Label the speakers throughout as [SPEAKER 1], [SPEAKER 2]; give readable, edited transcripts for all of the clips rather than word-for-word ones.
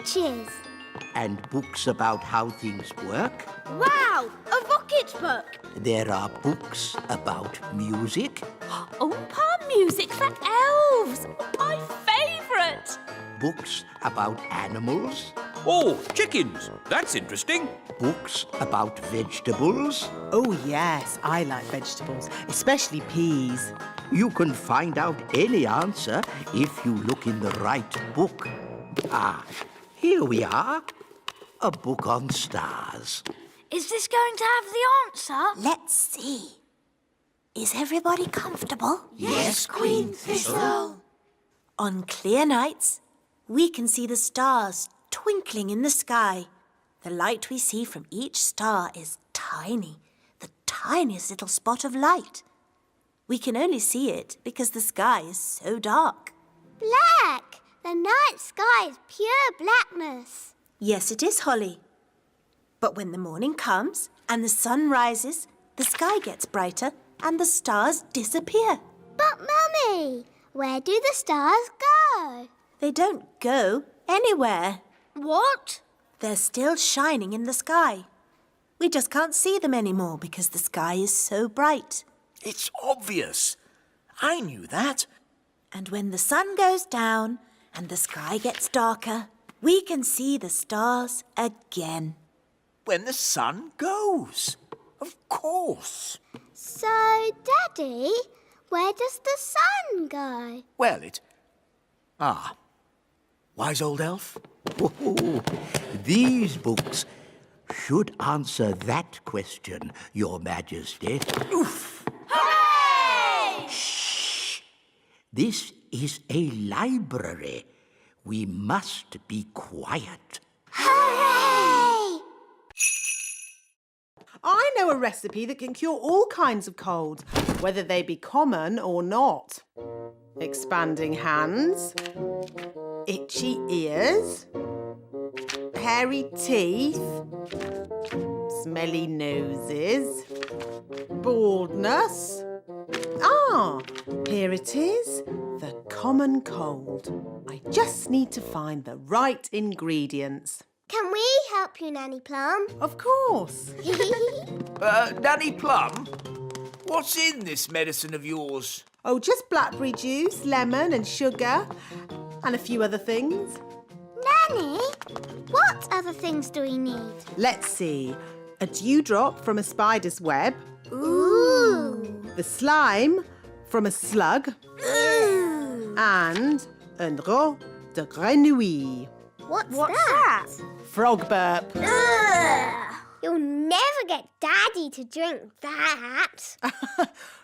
[SPEAKER 1] witches.
[SPEAKER 2] And books about how things work.
[SPEAKER 1] Wow, a rocket book.
[SPEAKER 2] There are books about music.
[SPEAKER 3] Oompa music for elves. My favourite.
[SPEAKER 2] Books about animals.
[SPEAKER 4] Oh, chickens. That's interesting.
[SPEAKER 2] Books about vegetables.
[SPEAKER 5] Oh, yes, I like vegetables, especially peas.
[SPEAKER 2] You can find out any answer if you look in the right book. Ah, here we are. A book on stars.
[SPEAKER 1] Is this going to have the answer?
[SPEAKER 6] Let's see. Is everybody comfortable?
[SPEAKER 2] Yes, Queen Thistle.
[SPEAKER 6] On clear nights, we can see the stars twinkling in the sky. The light we see from each star is tiny, the tiniest little spot of light. We can only see it because the sky is so dark.
[SPEAKER 1] Black. The night sky is pure blackness.
[SPEAKER 6] Yes, it is, Holly. But when the morning comes and the sun rises, the sky gets brighter and the stars disappear.
[SPEAKER 1] But, Mummy, where do the stars go?
[SPEAKER 6] They don't go anywhere.
[SPEAKER 1] What?
[SPEAKER 6] They're still shining in the sky. We just can't see them anymore because the sky is so bright.
[SPEAKER 4] It's obvious. I knew that.
[SPEAKER 6] And when the sun goes down and the sky gets darker, we can see the stars again.
[SPEAKER 4] When the sun goes. Of course.
[SPEAKER 1] So, Daddy, where does the sun go?
[SPEAKER 4] Well, wise old elf.
[SPEAKER 2] Oh, these books should answer that question, Your Majesty.
[SPEAKER 4] Oof.
[SPEAKER 1] Hooray!
[SPEAKER 2] Shh! This is a library. We must be quiet.
[SPEAKER 1] Hooray!
[SPEAKER 5] I know a recipe that can cure all kinds of colds, whether they be common or not. Expanding hands, itchy ears, hairy teeth, smelly noses, baldness. Ah, here it is, the common cold. I just need to find the right ingredients.
[SPEAKER 1] Can we help you, Nanny Plum?
[SPEAKER 5] Of course.
[SPEAKER 4] Nanny Plum, what's in this medicine of yours?
[SPEAKER 5] Oh, just blackberry juice, lemon and sugar, and a few other things.
[SPEAKER 1] Nanny, what other things do we need?
[SPEAKER 5] Let's see. A dewdrop from a spider's web,
[SPEAKER 1] Ooh!
[SPEAKER 5] the slime from a slug,
[SPEAKER 1] Ooh!
[SPEAKER 5] and un rot de grenouille.
[SPEAKER 1] What's that?
[SPEAKER 5] Frog burp.
[SPEAKER 1] Ugh! You'll never get Daddy to drink that.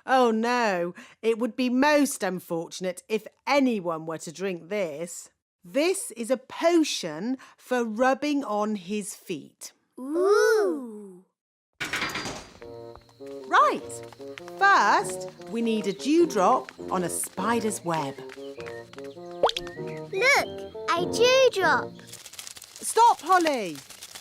[SPEAKER 5] Oh no, it would be most unfortunate if anyone were to drink this. This is a potion for rubbing on his feet.
[SPEAKER 1] Ooh!
[SPEAKER 5] Right, first we need a dewdrop on a spider's web.
[SPEAKER 1] Look, a dewdrop.
[SPEAKER 5] Stop, Holly!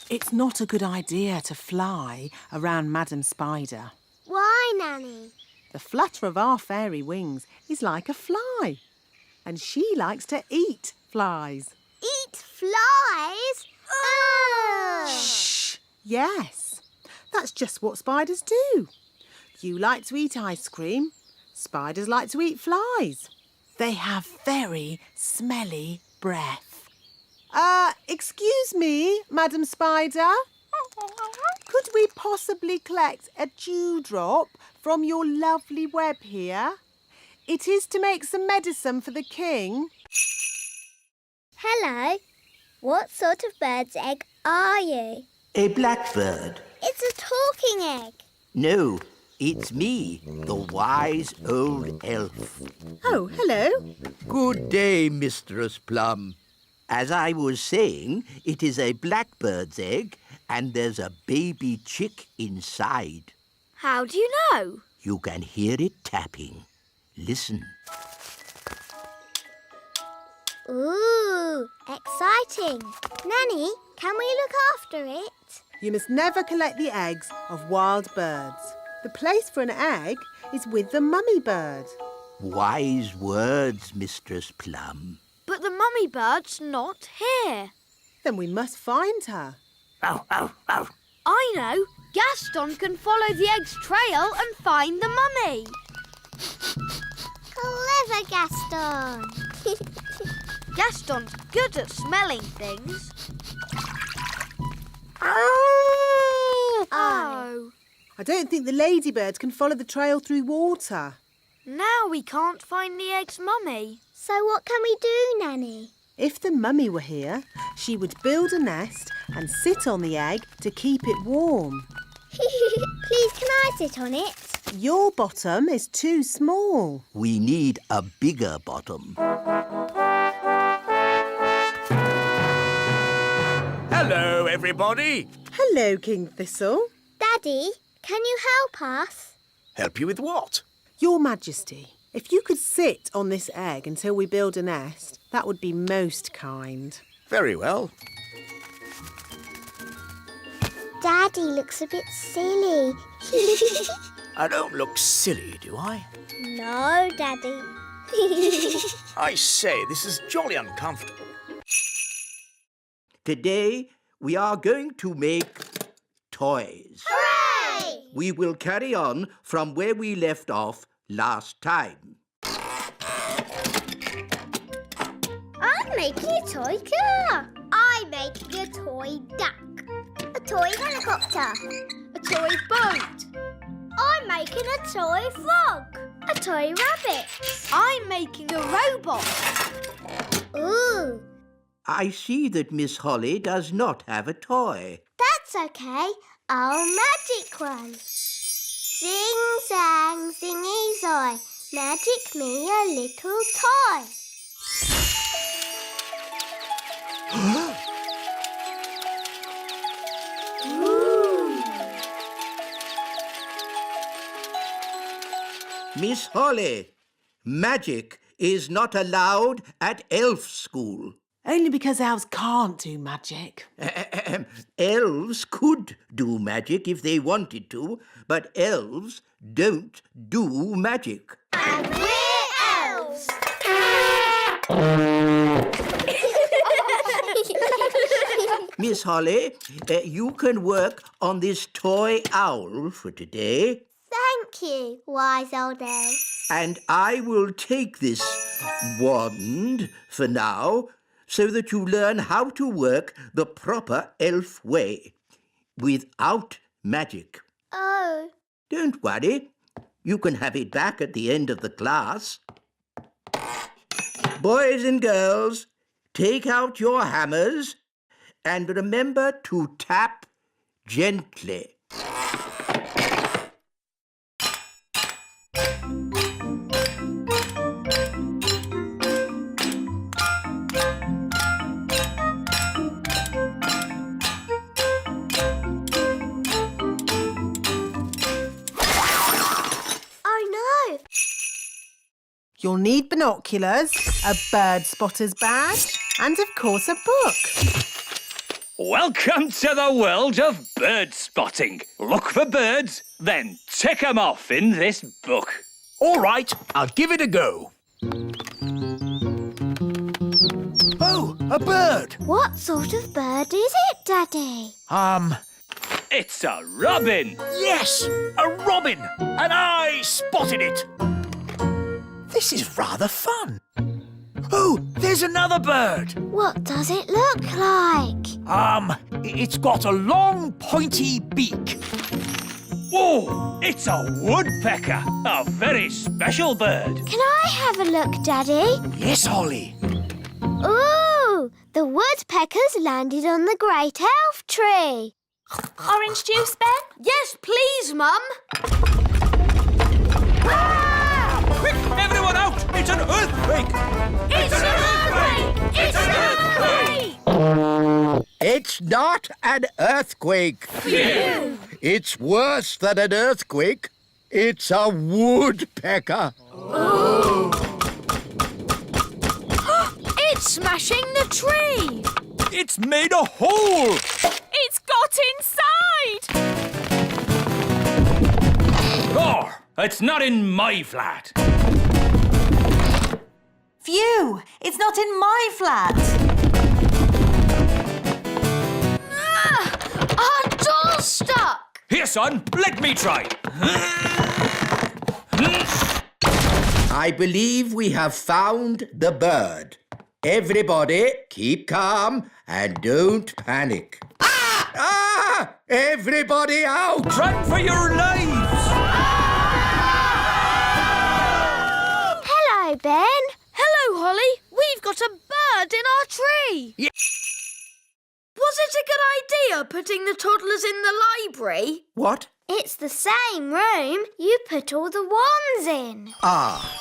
[SPEAKER 5] It's not a good idea to fly around Madam Spider.
[SPEAKER 1] Why, Nanny?
[SPEAKER 5] The flutter of our fairy wings is like a fly, and she likes to eat flies.
[SPEAKER 1] Eat flies? Ugh!
[SPEAKER 5] Shh! Yes, that's just what spiders do. You like to eat ice cream. Spiders like to eat flies. They have very smelly breath. Excuse me, Madam Spider. Could we possibly collect a dewdrop from your lovely web here? It is to make some medicine for the king.
[SPEAKER 1] Hello. What sort of bird's egg are you?
[SPEAKER 2] A blackbird.
[SPEAKER 1] It's a talking egg.
[SPEAKER 2] No, it's me, the wise old elf.
[SPEAKER 5] Oh, hello.
[SPEAKER 2] Good day, Mistress Plum. As I was saying, it is a blackbird's egg, and there's a baby chick inside.
[SPEAKER 1] How do you know?
[SPEAKER 2] You can hear it tapping. Listen.
[SPEAKER 1] Ooh, exciting. Nanny, can we look after it?
[SPEAKER 5] You must never collect the eggs of wild birds. The place for an egg is with the mummy bird.
[SPEAKER 2] Wise words, Mistress Plum.
[SPEAKER 1] But the mummy bird's not here.
[SPEAKER 5] Then we must find her.
[SPEAKER 1] I know. Gaston can follow the egg's trail and find the mummy. Clever Gaston. Gaston's good at smelling things. Oh!
[SPEAKER 5] I don't think the ladybird can follow the trail through water.
[SPEAKER 1] Now we can't find the egg's mummy. So what can we do, Nanny?
[SPEAKER 5] If the mummy were here, she would build a nest and sit on the egg to keep it warm.
[SPEAKER 1] Please, can I sit on it?
[SPEAKER 5] Your bottom is too small.
[SPEAKER 2] We need a bigger bottom.
[SPEAKER 4] Hello, everybody.
[SPEAKER 5] Hello, King Thistle.
[SPEAKER 1] Daddy, can you help us?
[SPEAKER 4] Help you with what?
[SPEAKER 5] Your Majesty, if you could sit on this egg until we build a nest, that would be most kind.
[SPEAKER 4] Very well.
[SPEAKER 1] Daddy looks a bit silly.
[SPEAKER 4] I don't look silly, do I?
[SPEAKER 1] No, Daddy.
[SPEAKER 4] I say, this is jolly uncomfortable.
[SPEAKER 2] Today, we are going to make toys.
[SPEAKER 1] Hooray!
[SPEAKER 2] We will carry on from where we left off last time.
[SPEAKER 1] I'm making a toy car. I'm making a toy duck. A toy helicopter. A toy boat. I'm making a toy frog. A toy rabbit. I'm making a robot. Ooh.
[SPEAKER 2] I see that Miss Holly does not have a toy.
[SPEAKER 1] That's okay. I'll magic one. Zing, zang, zingy, zoy. Magic me a little toy.
[SPEAKER 2] Miss Holly, magic is not allowed at elf school.
[SPEAKER 5] Only because elves can't do magic.
[SPEAKER 2] Elves could do magic if they wanted to, but elves don't do magic.
[SPEAKER 1] And we're elves.
[SPEAKER 2] Miss Holly, you can work on this toy owl for today.
[SPEAKER 1] Thank you, wise old elf.
[SPEAKER 2] And I will take this wand for now so that you learn how to work the proper elf way, without magic.
[SPEAKER 1] Oh.
[SPEAKER 2] Don't worry. You can have it back at the end of the class. Boys and girls, take out your hammers and remember to tap gently.
[SPEAKER 5] You'll need binoculars, a bird spotter's badge, and of course a book.
[SPEAKER 7] Welcome to the world of bird spotting. Look for birds, then tick 'em off in this book.
[SPEAKER 4] All right, I'll give it a go. Oh, a bird.
[SPEAKER 1] What sort of bird is it, Daddy?
[SPEAKER 7] It's a robin.
[SPEAKER 4] Yes, a robin. And I spotted it. This is rather fun. Oh, there's another bird.
[SPEAKER 1] What does it look like?
[SPEAKER 4] It's got a long, pointy beak.
[SPEAKER 7] Whoa, it's a woodpecker, a very special bird.
[SPEAKER 1] Can I have a look, Daddy?
[SPEAKER 4] Yes, Holly.
[SPEAKER 1] Ooh, the woodpeckers landed on the great elf tree.
[SPEAKER 3] Orange juice, Ben?
[SPEAKER 1] Yes, please, Mum.
[SPEAKER 4] Quick, everyone out! It's an earthquake!
[SPEAKER 1] It's an earthquake! It's an earthquake!
[SPEAKER 2] It's not an earthquake.
[SPEAKER 1] Phew!
[SPEAKER 2] It's worse than an earthquake. It's a woodpecker.
[SPEAKER 1] Oh. It's smashing the tree.
[SPEAKER 4] It's made a hole!
[SPEAKER 3] It's got inside!
[SPEAKER 7] Oh, it's not in my flat.
[SPEAKER 6] Phew! It's not in my flat.
[SPEAKER 7] Here, son, let me try.
[SPEAKER 2] I believe we have found the bird. Everybody, keep calm and don't panic. Ah! Ah! Everybody out!
[SPEAKER 7] Run for your lives!
[SPEAKER 1] Hello, Ben. Hello, Holly. We've got a bird in our tree.
[SPEAKER 2] Yeah.
[SPEAKER 1] Was it a good idea putting the toddlers in the library?
[SPEAKER 2] What?
[SPEAKER 1] It's the same room you put all the wands in.
[SPEAKER 2] Ah.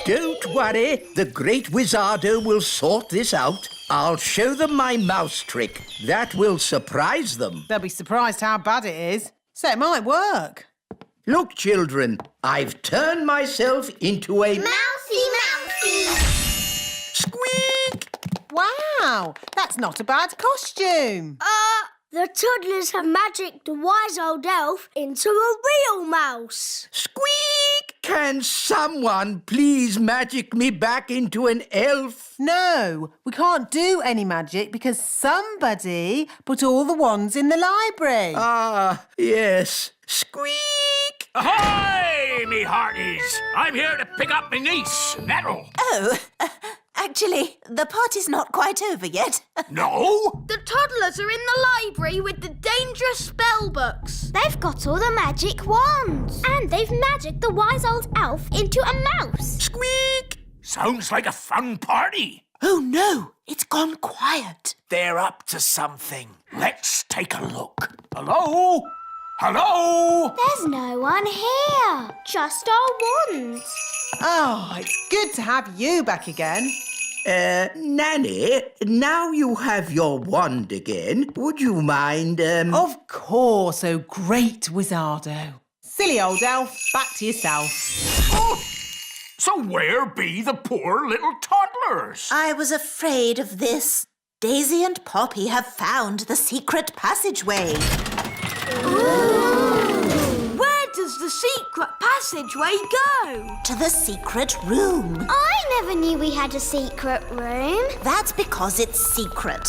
[SPEAKER 2] Don't worry, the great Wizardo will sort this out. I'll show them my mouse trick. That will surprise them.
[SPEAKER 5] They'll be surprised how bad it is. So it might work.
[SPEAKER 2] Look, children, I've turned myself into a...
[SPEAKER 1] Mousy!
[SPEAKER 2] Squeak!
[SPEAKER 5] Wow, that's not a bad costume.
[SPEAKER 1] The toddlers have magicked the wise old elf into a real mouse.
[SPEAKER 2] Squeak! Can someone please magic me back into an elf?
[SPEAKER 5] No, we can't do any magic because somebody put all the wands in the library.
[SPEAKER 2] Ah, yes. Squeak!
[SPEAKER 4] Ahoy, me hearties! I'm here to pick up me niece, Nettle.
[SPEAKER 6] Oh, actually, the party's not quite over yet.
[SPEAKER 4] No?
[SPEAKER 1] The toddlers are in the library with the dangerous spell books. They've got all the magic wands. And they've magicked the wise old elf into a mouse.
[SPEAKER 2] Squeak!
[SPEAKER 4] Sounds like a fun party.
[SPEAKER 6] Oh, no, it's gone quiet.
[SPEAKER 4] They're up to something. Let's take a look. Hello? Hello?
[SPEAKER 1] There's no one here. Just our wands.
[SPEAKER 5] Oh, it's good to have you back again.
[SPEAKER 2] Nanny, now you have your wand again. Would you mind,
[SPEAKER 5] Of course, oh great Wizardo. Silly old elf, back to yourself.
[SPEAKER 4] Oh, so where be the poor little toddlers?
[SPEAKER 6] I was afraid of this. Daisy and Poppy have found the secret passageway.
[SPEAKER 1] Where does the secret passageway go?
[SPEAKER 6] To the secret room.
[SPEAKER 1] I never knew we had a secret room.
[SPEAKER 6] That's because it's secret.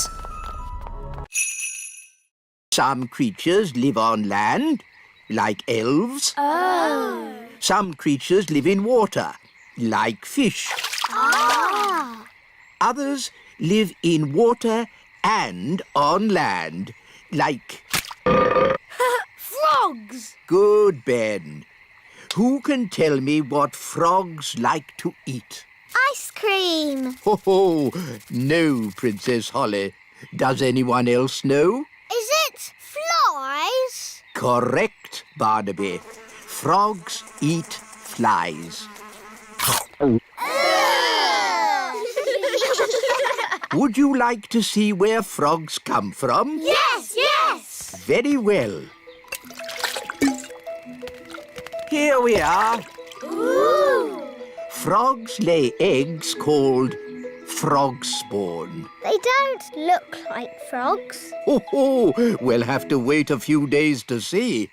[SPEAKER 2] Some creatures live on land, like elves.
[SPEAKER 1] Oh.
[SPEAKER 2] Some creatures live in water, like fish.
[SPEAKER 1] Ah.
[SPEAKER 2] Others live in water and on land, like...
[SPEAKER 1] Frogs.
[SPEAKER 2] Good, Ben. Who can tell me what frogs like to eat?
[SPEAKER 1] Ice cream.
[SPEAKER 2] Ho, no, Princess Holly. Does anyone else know?
[SPEAKER 1] Is it flies?
[SPEAKER 2] Correct, Barnaby. Frogs eat flies. Would you like to see where frogs come from?
[SPEAKER 1] Yes, yes.
[SPEAKER 2] Very well. Here we are.
[SPEAKER 1] Ooh.
[SPEAKER 2] Frogs lay eggs called frog spawn.
[SPEAKER 1] They don't look like frogs.
[SPEAKER 2] We'll have to wait a few days to see.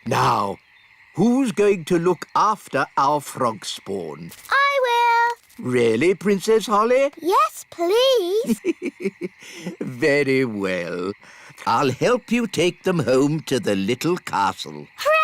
[SPEAKER 2] Now, who's going to look after our frog spawn?
[SPEAKER 1] I will.
[SPEAKER 2] Really, Princess Holly?
[SPEAKER 1] Yes, please.
[SPEAKER 2] Very well. I'll help you take them home to the little castle.
[SPEAKER 1] Hooray!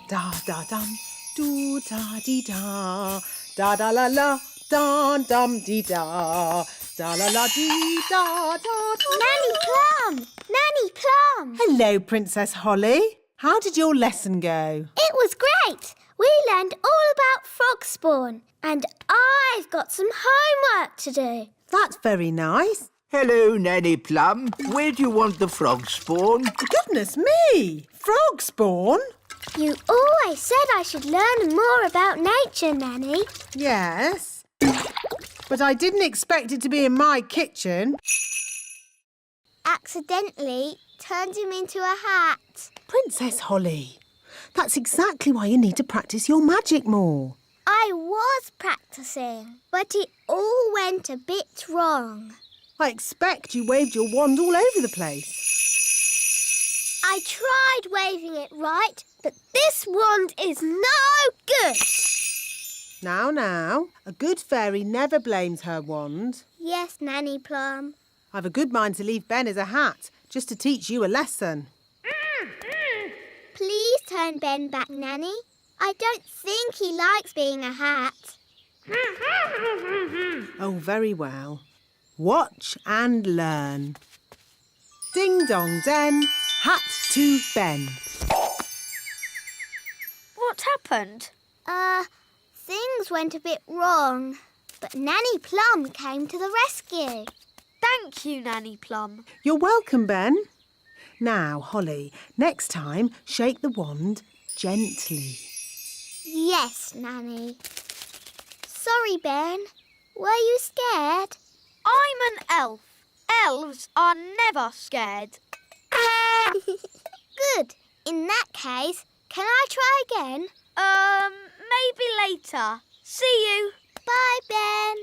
[SPEAKER 5] Da da dum, do da dee da, da da la la, da dum dee da, da la la dee da da da.
[SPEAKER 1] Nanny Plum! Nanny Plum!
[SPEAKER 5] Hello, Princess Holly. How did your lesson go?
[SPEAKER 1] It was great. We learned all about frog spawn, and I've got some homework to do.
[SPEAKER 5] That's very nice.
[SPEAKER 2] Hello, Nanny Plum. Where do you want the frog spawn?
[SPEAKER 5] Goodness me! Frog spawn?
[SPEAKER 1] You always said I should learn more about nature, Nanny.
[SPEAKER 5] Yes. But I didn't expect it to be in my kitchen.
[SPEAKER 1] Accidentally turned him into a hat.
[SPEAKER 5] Princess Holly, that's exactly why you need to practice your magic more.
[SPEAKER 1] I was practicing, but it all went a bit wrong.
[SPEAKER 5] I expect you waved your wand all over the place.
[SPEAKER 1] I tried waving it right, but this wand is no good.
[SPEAKER 5] Now, a good fairy never blames her wand.
[SPEAKER 1] Yes, Nanny Plum.
[SPEAKER 5] I've a good mind to leave Ben as a hat, just to teach you a lesson.
[SPEAKER 1] Please turn Ben back, Nanny. I don't think he likes being a hat.
[SPEAKER 5] Oh, very well. Watch and learn. Ding dong den, hat to Ben.
[SPEAKER 3] What happened?
[SPEAKER 1] Things went a bit wrong, but Nanny Plum came to the rescue.
[SPEAKER 3] Thank you, Nanny Plum.
[SPEAKER 5] You're welcome, Ben. Now, Holly, next time, shake the wand gently.
[SPEAKER 1] Yes, Nanny. Sorry, Ben. Were you scared?
[SPEAKER 3] I'm an elf. Elves are never scared.
[SPEAKER 1] Good. In that case, can I try again?
[SPEAKER 3] Maybe later. See you.
[SPEAKER 1] Bye, Ben.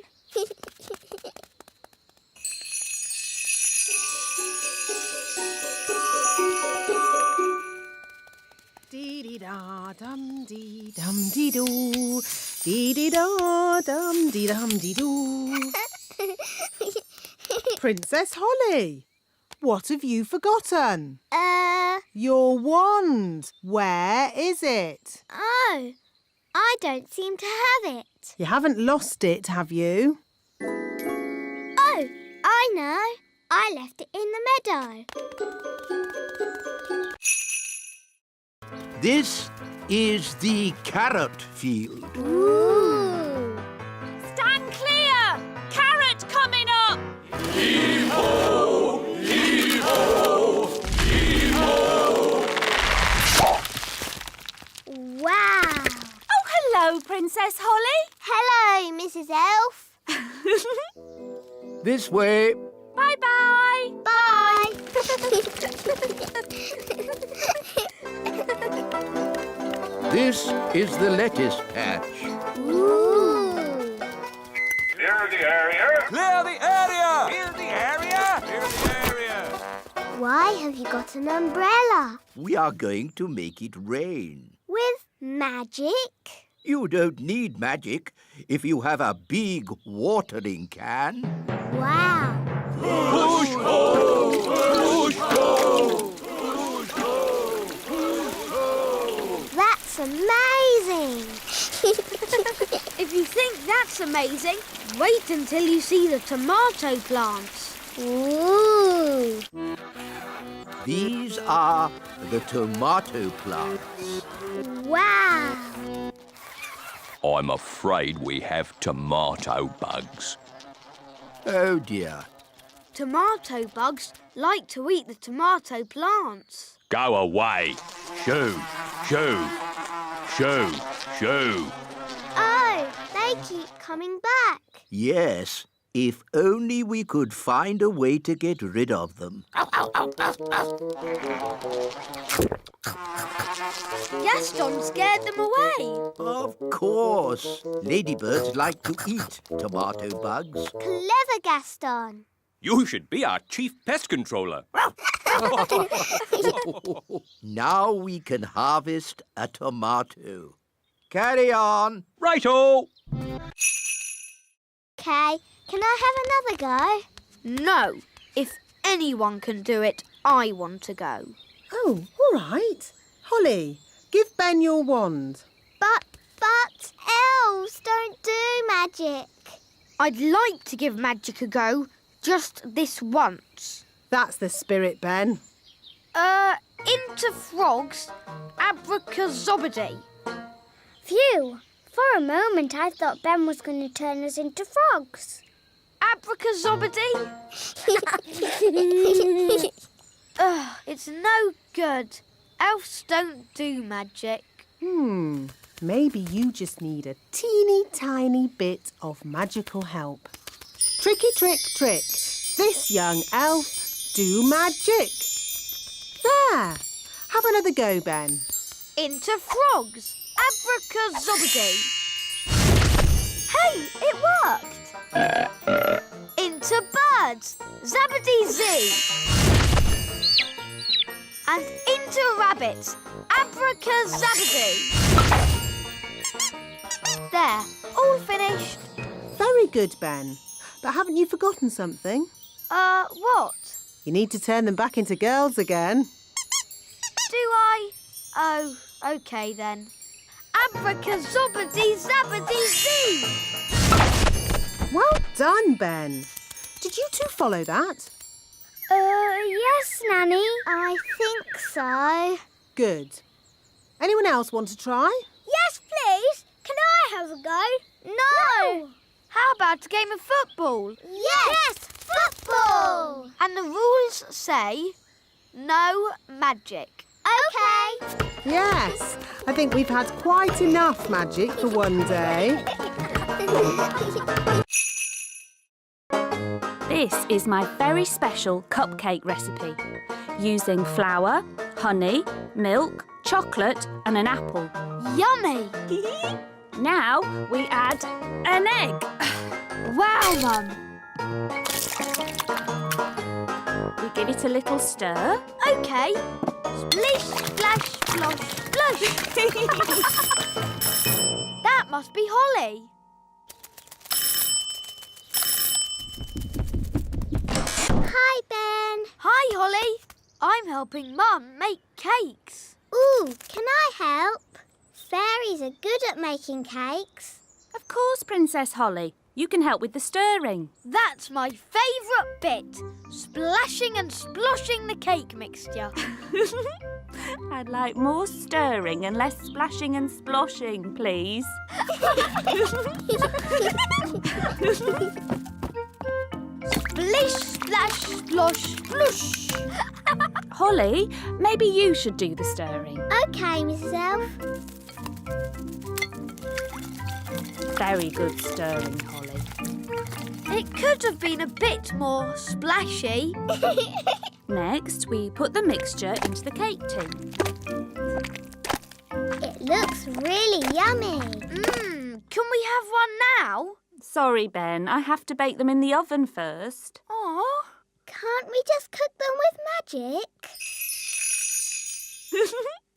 [SPEAKER 5] Dee-dee-da-dum-dee-dum-dee-doo. Dee-dee-da-dum-dee-dum-dee-doo. Princess Holly, what have you forgotten? Your wand. Where is it?
[SPEAKER 1] Oh, I don't seem to have it.
[SPEAKER 5] You haven't lost it, have you?
[SPEAKER 1] Oh, I know. I left it in the meadow.
[SPEAKER 2] This is the carrot field.
[SPEAKER 1] Ooh.
[SPEAKER 3] Stand clear! Carrot coming up!
[SPEAKER 1] Wow.
[SPEAKER 3] Oh, hello, Princess Holly.
[SPEAKER 1] Hello, Mrs. Elf.
[SPEAKER 2] This way.
[SPEAKER 3] Bye-bye.
[SPEAKER 1] Bye.
[SPEAKER 2] This is the lettuce patch.
[SPEAKER 1] Ooh.
[SPEAKER 8] Clear the area!
[SPEAKER 4] Clear the area! Clear the area! Clear the area!
[SPEAKER 1] Why have you got an umbrella?
[SPEAKER 2] We are going to make it rain.
[SPEAKER 1] With magic?
[SPEAKER 2] You don't need magic if you have a big watering can.
[SPEAKER 1] Wow.
[SPEAKER 2] Push home! Push home! Push home! Push home!
[SPEAKER 1] That's amazing.
[SPEAKER 3] If you think that's amazing, wait until you see the tomato plants.
[SPEAKER 1] Ooh.
[SPEAKER 2] These are the tomato plants.
[SPEAKER 1] Wow.
[SPEAKER 9] I'm afraid we have tomato bugs.
[SPEAKER 2] Oh dear.
[SPEAKER 3] Tomato bugs like to eat the tomato plants.
[SPEAKER 9] Go away. Shoo, shoo, shoo, shoo.
[SPEAKER 1] Oh, they keep coming back.
[SPEAKER 2] Yes, if only we could find a way to get rid of them.
[SPEAKER 3] Gaston scared them away.
[SPEAKER 2] Of course. Ladybirds like to eat tomato bugs.
[SPEAKER 1] Clever, Gaston.
[SPEAKER 9] You should be our chief pest controller.
[SPEAKER 2] Now we can harvest a tomato. Carry on.
[SPEAKER 9] Righto.
[SPEAKER 1] Okay, can I have another go?
[SPEAKER 3] No, if anyone can do it, I want to go.
[SPEAKER 5] Oh, all right. Holly, give Ben your wand.
[SPEAKER 1] But elves don't do magic.
[SPEAKER 3] I'd like to give magic a go, just this once.
[SPEAKER 5] That's the spirit, Ben.
[SPEAKER 3] Into frogs, abracazobody.
[SPEAKER 1] Phew, for a moment I thought Ben was going to turn us into frogs.
[SPEAKER 3] Abracazobody? Ugh, it's no good. Elves don't do magic.
[SPEAKER 5] Maybe you just need a teeny tiny bit of magical help. Tricky trick trick. This young elf do magic. There. Have another go, Ben.
[SPEAKER 3] Into frogs, abracazobody. Hey, it worked. Into birds, zabbity-zee. And into rabbits, abracazabity. There, all finished.
[SPEAKER 5] Very good, Ben. But haven't you forgotten something?
[SPEAKER 3] What?
[SPEAKER 5] You need to turn them back into girls again.
[SPEAKER 3] Do I? Oh, OK then. Abracazobity-zabbity-zee!
[SPEAKER 5] Well done, Ben. Did you two follow that?
[SPEAKER 1] Yes, Nanny. I think so.
[SPEAKER 5] Good. Anyone else want to try?
[SPEAKER 1] Yes, please. Can I have a go? No.
[SPEAKER 3] How about a game of football?
[SPEAKER 1] Yes, football.
[SPEAKER 3] And the rules say no magic.
[SPEAKER 1] OK.
[SPEAKER 5] Yes. I think we've had quite enough magic for one day.
[SPEAKER 10] This is my very special cupcake recipe, using flour, honey, milk, chocolate and an apple.
[SPEAKER 3] Yummy!
[SPEAKER 10] Now we add an egg.
[SPEAKER 3] Wow, Mum.
[SPEAKER 10] We give it a little stir.
[SPEAKER 3] OK. Splish, splash, splosh, splush. That must be Holly.
[SPEAKER 1] Hi, Ben.
[SPEAKER 3] Hi, Holly. I'm helping Mum make cakes.
[SPEAKER 1] Ooh, can I help? Fairies are good at making cakes.
[SPEAKER 10] Of course, Princess Holly. You can help with the stirring.
[SPEAKER 3] That's my favourite bit. Splashing and sploshing the cake mixture.
[SPEAKER 10] I'd like more stirring and less splashing and sploshing, please.
[SPEAKER 3] Splish, splash, splosh, splush.
[SPEAKER 10] Holly, maybe you should do the stirring.
[SPEAKER 1] OK, Mrs. Elf.
[SPEAKER 10] Very good stirring, Holly.
[SPEAKER 3] It could have been a bit more splashy.
[SPEAKER 10] Next, we put the mixture into the cake tin.
[SPEAKER 1] It looks really yummy.
[SPEAKER 3] Can we have one now?
[SPEAKER 10] Sorry, Ben, I have to bake them in the oven first.
[SPEAKER 3] Aw.
[SPEAKER 1] Can't we just cook them with magic?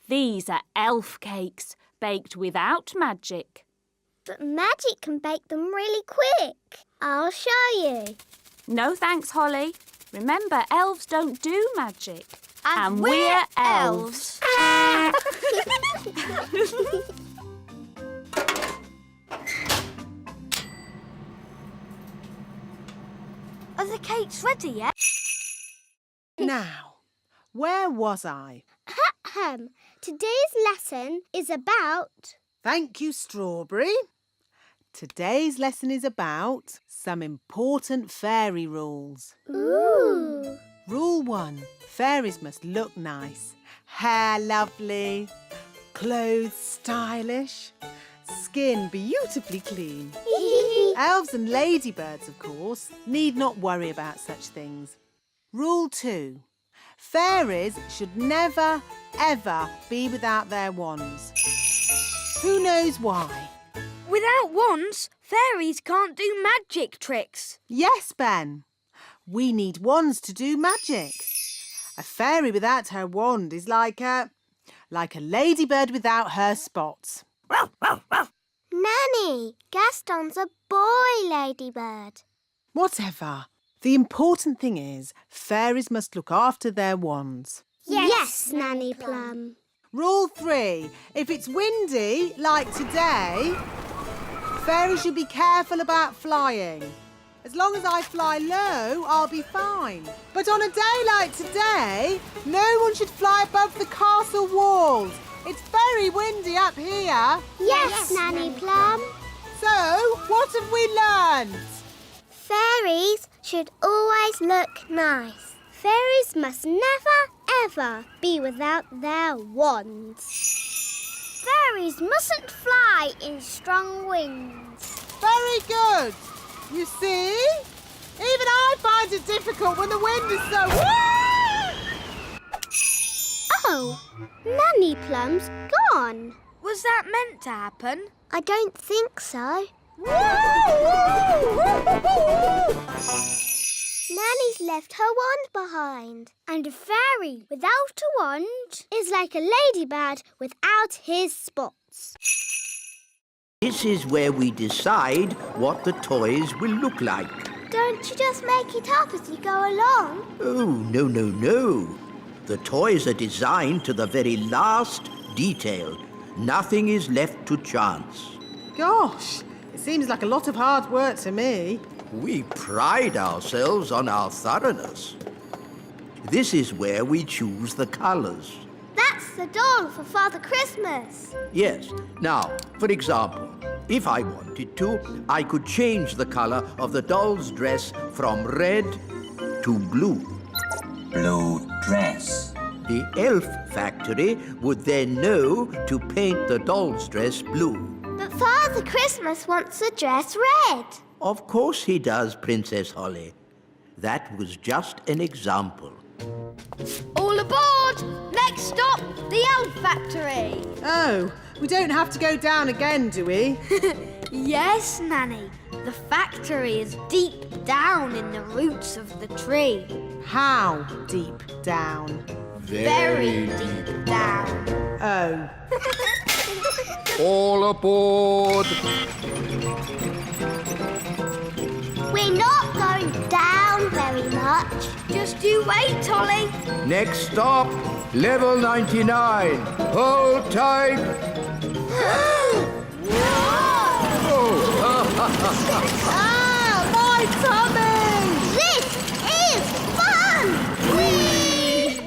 [SPEAKER 10] These are elf cakes, baked without magic.
[SPEAKER 1] But magic can bake them really quick. I'll show you.
[SPEAKER 10] No thanks, Holly. Remember, elves don't do magic.
[SPEAKER 3] And we're elves. Are the cakes ready yet?
[SPEAKER 5] Now, where was I?
[SPEAKER 1] Today's lesson is about...
[SPEAKER 5] Thank you, Strawberry. Today's lesson is about some important fairy rules.
[SPEAKER 1] Ooh.
[SPEAKER 5] Rule 1. Fairies must look nice. Hair lovely. Clothes stylish. Skin beautifully clean. Elves and ladybirds, of course, need not worry about such things. Rule 2. Fairies should never, ever be without their wands. Who knows why?
[SPEAKER 3] Without wands, fairies can't do magic tricks.
[SPEAKER 5] Yes, Ben. We need wands to do magic. A fairy without her wand is like a ladybird without her spots.
[SPEAKER 1] Nanny, Gaston's a boy ladybird.
[SPEAKER 5] Whatever. The important thing is fairies must look after their wands.
[SPEAKER 1] Yes, Nanny Plum.
[SPEAKER 5] Rule 3. If it's windy, like today, fairies should be careful about flying. As long as I fly low, I'll be fine. But on a day like today, no one should fly above the castle walls. It's very windy up here.
[SPEAKER 1] Yes, Nanny Plum.
[SPEAKER 5] So, what have we learned?
[SPEAKER 1] Fairies should always look nice. Fairies must never, ever be without their wands. Fairies mustn't fly in strong winds.
[SPEAKER 5] Very good. You see? Even I find it difficult when the wind is so...
[SPEAKER 1] Oh, Nanny Plum's gone.
[SPEAKER 3] Was that meant to happen?
[SPEAKER 1] I don't think so. Nanny's left her wand behind. And a fairy without a wand is like a ladybird without his spots.
[SPEAKER 2] This is where we decide what the toys will look like.
[SPEAKER 1] Don't you just make it up as you go along?
[SPEAKER 2] Oh, no, no, no. The toys are designed to the very last detail. Nothing is left to chance.
[SPEAKER 5] Gosh, it seems like a lot of hard work to me.
[SPEAKER 2] We pride ourselves on our thoroughness. This is where we choose the colours.
[SPEAKER 1] That's the doll for Father Christmas.
[SPEAKER 2] Yes. Now, for example, if I wanted to, I could change the colour of the doll's dress from red to blue.
[SPEAKER 11] Blue dress.
[SPEAKER 2] The elf factory would then know to paint the doll's dress blue.
[SPEAKER 1] But Father Christmas wants the dress red.
[SPEAKER 2] Of course he does, Princess Holly. That was just an example.
[SPEAKER 3] All aboard! Next stop, the elf factory.
[SPEAKER 5] Oh, we don't have to go down again, do we?
[SPEAKER 3] Yes, Nanny. The factory is deep down in the roots of the tree.
[SPEAKER 5] How deep down?
[SPEAKER 3] Very deep down.
[SPEAKER 5] Oh.
[SPEAKER 2] All aboard!
[SPEAKER 1] We're not going down very much.
[SPEAKER 3] Just you wait, Ollie.
[SPEAKER 2] Next stop, level 99. Hold tight.
[SPEAKER 1] Oh, my tummy! This is fun! Whee!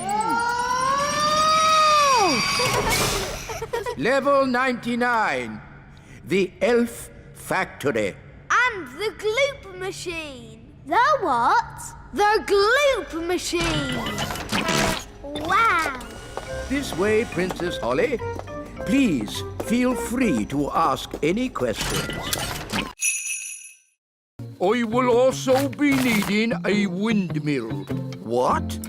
[SPEAKER 2] Level 99. The elf factory.
[SPEAKER 3] And the gloop machine.
[SPEAKER 1] The what?
[SPEAKER 3] The gloop machine.
[SPEAKER 1] Wow!
[SPEAKER 2] This way, Princess Holly. Please feel free to ask any questions. I will also be needing a windmill. What?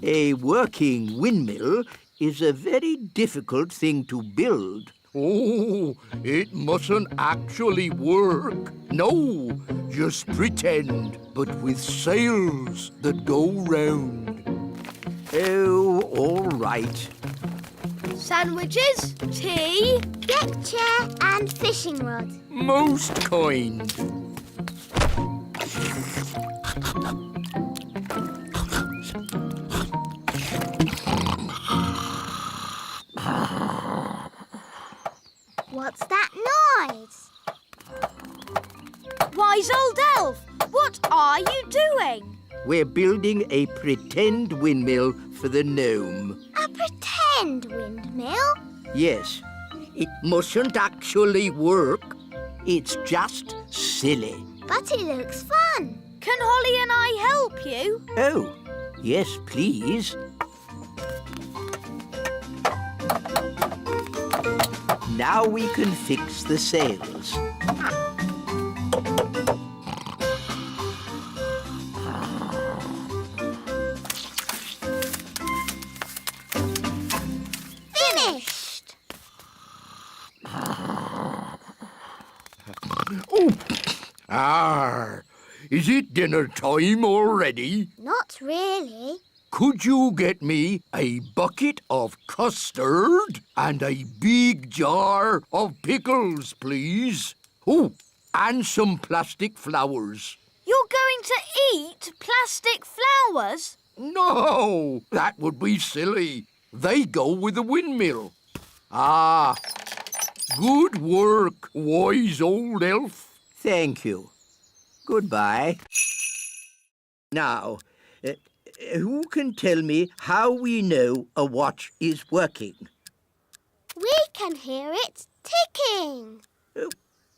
[SPEAKER 2] A working windmill is a very difficult thing to build. Oh, it mustn't actually work. No, just pretend, but with sails that go round. Oh, all right.
[SPEAKER 3] Sandwiches, tea.
[SPEAKER 1] Deck chair and fishing rod.
[SPEAKER 2] Most kind.
[SPEAKER 1] What's that noise?
[SPEAKER 3] Wise old elf, what are you doing?
[SPEAKER 2] We're building a pretend windmill for the gnome.
[SPEAKER 1] A pretend windmill?
[SPEAKER 2] Yes, it mustn't actually work. It's just silly.
[SPEAKER 1] But it looks fun.
[SPEAKER 3] Can Holly and I help you?
[SPEAKER 2] Oh, yes, please. Now we can fix the sails.
[SPEAKER 1] Finished!
[SPEAKER 2] Oh, is it dinner time already?
[SPEAKER 1] Not really.
[SPEAKER 2] Could you get me a bucket of custard and a big jar of pickles, please? Oh, and some plastic flowers.
[SPEAKER 3] You're going to eat plastic flowers?
[SPEAKER 2] No, that would be silly. They go with the windmill. Ah, good work, wise old elf. Thank you. Goodbye. Now, who can tell me how we know a watch is working?
[SPEAKER 1] We can hear it ticking.
[SPEAKER 2] Oh,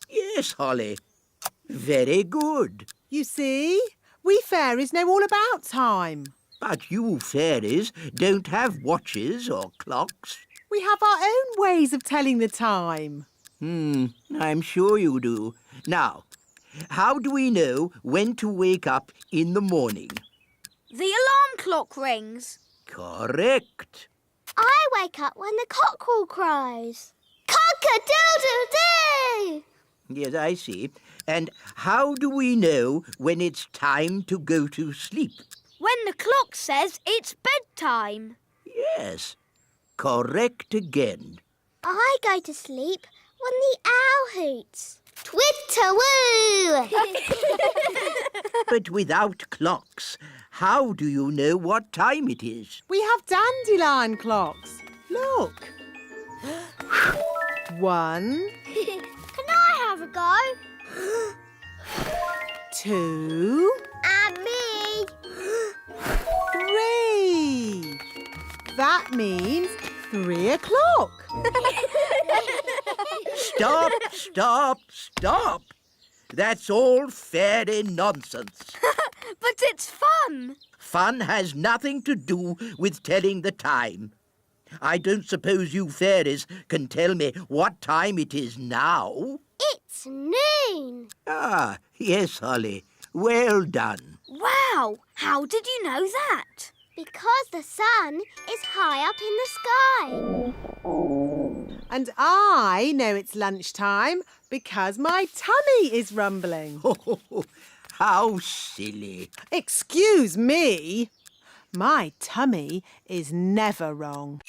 [SPEAKER 2] yes, Holly. Very good.
[SPEAKER 5] You see, we fairies know all about time.
[SPEAKER 2] But you fairies don't have watches or clocks.
[SPEAKER 5] We have our own ways of telling the time.
[SPEAKER 2] I'm sure you do. Now, how do we know when to wake up in the morning?
[SPEAKER 3] The alarm clock rings.
[SPEAKER 2] Correct.
[SPEAKER 1] I wake up when the cockerel crows. Cock-a-doodle-doo!
[SPEAKER 2] Yes, I see. And how do we know when it's time to go to sleep?
[SPEAKER 3] When the clock says it's bedtime.
[SPEAKER 2] Yes, correct again.
[SPEAKER 1] I go to sleep when the owl hoots. Twitter-woo!
[SPEAKER 2] But without clocks, how do you know what time it is?
[SPEAKER 5] We have dandelion clocks. Look. 1,
[SPEAKER 1] Can I have a go?
[SPEAKER 5] 2,
[SPEAKER 1] And me.
[SPEAKER 5] 3. That means 3 o'clock.
[SPEAKER 2] Stop, stop, stop. That's all fairy nonsense.
[SPEAKER 3] But it's fun.
[SPEAKER 2] Fun has nothing to do with telling the time. I don't suppose you fairies can tell me what time it is now.
[SPEAKER 1] It's noon.
[SPEAKER 2] Ah, yes, Holly. Well done.
[SPEAKER 3] Wow, how did you know that?
[SPEAKER 1] Because the sun is high up in the sky.
[SPEAKER 5] And I know it's lunchtime because my tummy is rumbling.
[SPEAKER 2] How silly.
[SPEAKER 5] Excuse me. My tummy is never wrong.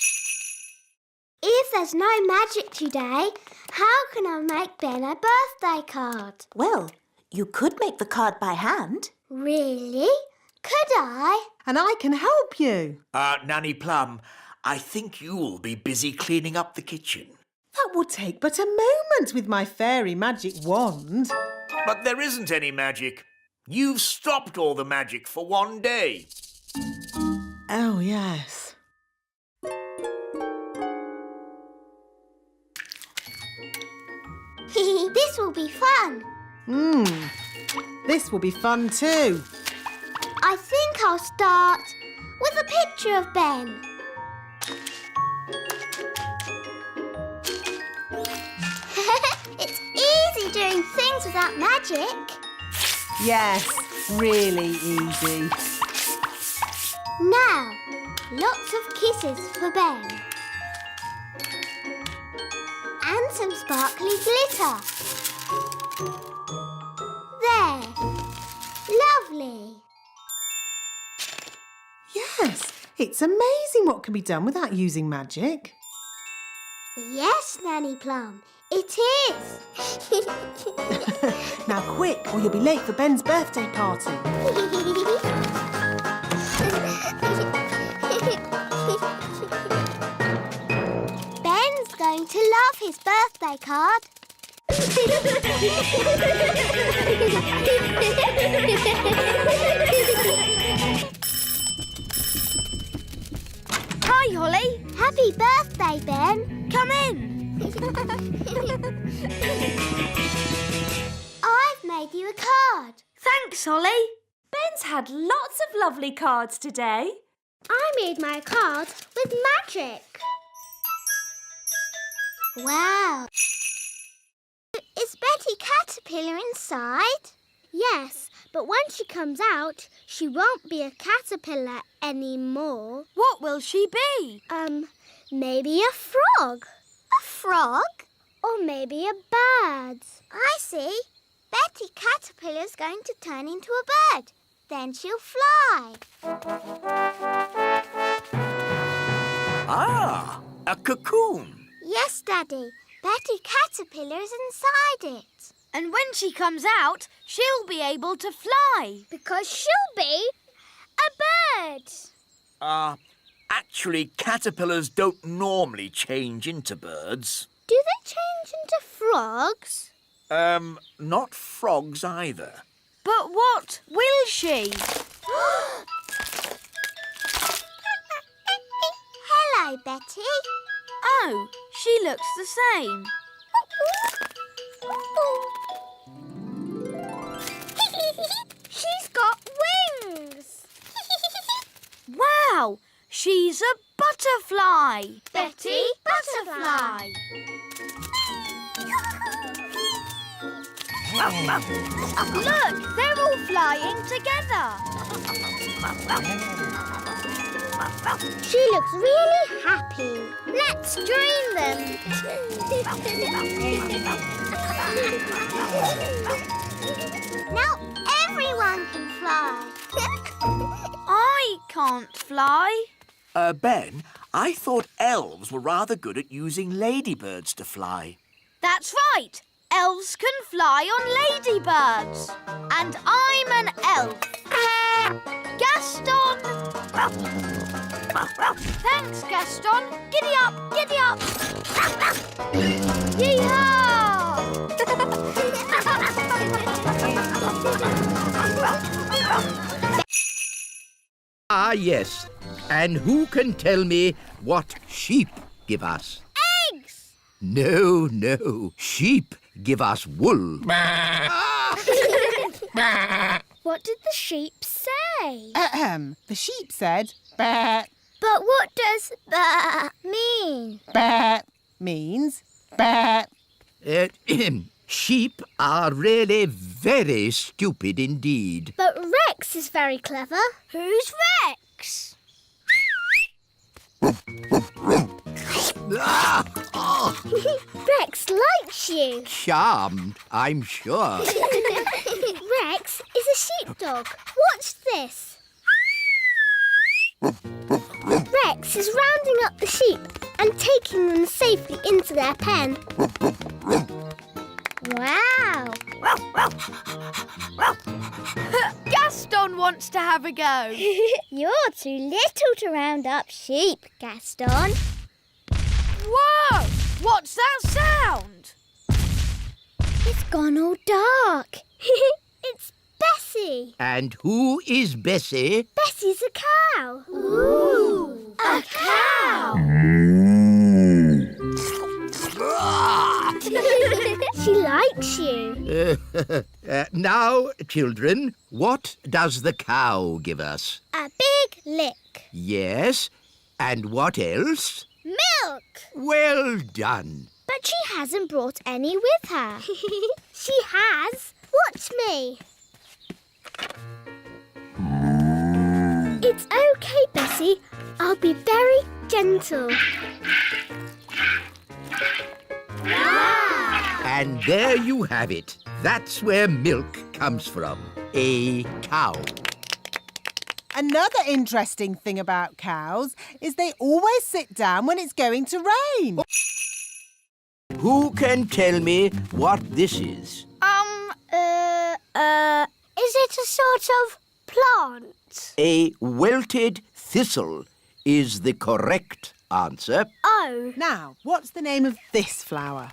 [SPEAKER 1] If there's no magic today, how can I make Ben a birthday card?
[SPEAKER 6] Well, you could make the card by hand.
[SPEAKER 1] Really? Could I?
[SPEAKER 5] And I can help you.
[SPEAKER 4] Nanny Plum, I think you'll be busy cleaning up the kitchen.
[SPEAKER 5] That will take but a moment with my fairy magic wand.
[SPEAKER 4] But there isn't any magic. You've stopped all the magic for one day.
[SPEAKER 5] Oh, yes.
[SPEAKER 1] This will be fun.
[SPEAKER 5] This will be fun too.
[SPEAKER 1] I think I'll start with a picture of Ben. It's easy doing things without magic.
[SPEAKER 5] Yes, really easy.
[SPEAKER 1] Now, lots of kisses for Ben. And some sparkly glitter. There. Lovely.
[SPEAKER 5] Yes, it's amazing what can be done without using magic.
[SPEAKER 1] Yes, Nanny Plum, it is.
[SPEAKER 5] Now quick, or you'll be late for Ben's birthday party.
[SPEAKER 1] Ben's going to love his birthday card.
[SPEAKER 3] Hi, Holly.
[SPEAKER 1] Happy birthday, Ben.
[SPEAKER 3] Come in.
[SPEAKER 1] I've made you a card.
[SPEAKER 3] Thanks, Holly.
[SPEAKER 10] Ben's had lots of lovely cards today.
[SPEAKER 1] I made my card with magic. Wow. Is Betty Caterpillar inside? Yes, but when she comes out, she won't be a caterpillar anymore.
[SPEAKER 3] What will she be?
[SPEAKER 1] Maybe a frog. A frog? Or maybe a bird. I see. Betty Caterpillar's going to turn into a bird. Then she'll fly.
[SPEAKER 4] Ah, a cocoon.
[SPEAKER 1] Yes, Daddy. Betty Caterpillar is inside it.
[SPEAKER 3] And when she comes out, she'll be able to fly.
[SPEAKER 1] Because she'll be a bird.
[SPEAKER 4] Actually, caterpillars don't normally change into birds.
[SPEAKER 1] Do they change into frogs?
[SPEAKER 4] Not frogs either.
[SPEAKER 3] But what will she?
[SPEAKER 1] Hello, Betty.
[SPEAKER 3] Oh, she looks the same.
[SPEAKER 1] She's got wings.
[SPEAKER 3] Wow, she's a butterfly.
[SPEAKER 1] Betty Butterfly.
[SPEAKER 3] Look, they're all flying together.
[SPEAKER 1] She looks really happy. Let's join them. Now everyone can fly.
[SPEAKER 3] I can't fly.
[SPEAKER 4] Ben, I thought elves were rather good at using ladybirds to fly.
[SPEAKER 3] That's right. Elves can fly on ladybirds. And I'm an elf. Gaston! Thanks, Gaston. Giddy up, giddy up. Yee-haw!
[SPEAKER 2] Ah, yes. And who can tell me what sheep give us?
[SPEAKER 1] Eggs!
[SPEAKER 2] No, no. Sheep give us wool.
[SPEAKER 1] What did the sheep say?
[SPEAKER 5] The sheep said, "Bah."
[SPEAKER 1] But what does mean?
[SPEAKER 5] Bah means bah.
[SPEAKER 2] Sheep are really very stupid indeed.
[SPEAKER 1] But Rex is very clever. Who's Rex?
[SPEAKER 2] Ah, oh,
[SPEAKER 1] Rex likes you.
[SPEAKER 2] charmed, I'm sure.
[SPEAKER 1] Rex is a sheepdog. Watch this. Rex is rounding up the sheep and taking them safely into their pen. Wow!
[SPEAKER 3] Gaston wants to have a go.
[SPEAKER 1] You're too little to round up sheep, Gaston.
[SPEAKER 3] Whoa! What's that sound?
[SPEAKER 1] It's gone all dark. It's Bessie.
[SPEAKER 2] And who is Bessie?
[SPEAKER 1] Bessie's a cow. Ooh! A cow! She likes you.
[SPEAKER 2] Now, children, what does the cow give us?
[SPEAKER 1] A big lick.
[SPEAKER 2] Yes, and what else?
[SPEAKER 1] Milk.
[SPEAKER 2] Well done.
[SPEAKER 1] But she hasn't brought any with her. She has. Watch me. It's okay, Bessie. I'll be very gentle. Wow!
[SPEAKER 2] And there you have it. That's where milk comes from. A cow.
[SPEAKER 5] Another interesting thing about cows is they always sit down when it's going to rain.
[SPEAKER 2] Who can tell me what this is?
[SPEAKER 1] Is it a sort of plant?
[SPEAKER 2] A wilted thistle is the correct answer.
[SPEAKER 1] Oh.
[SPEAKER 5] Now, what's the name of this flower?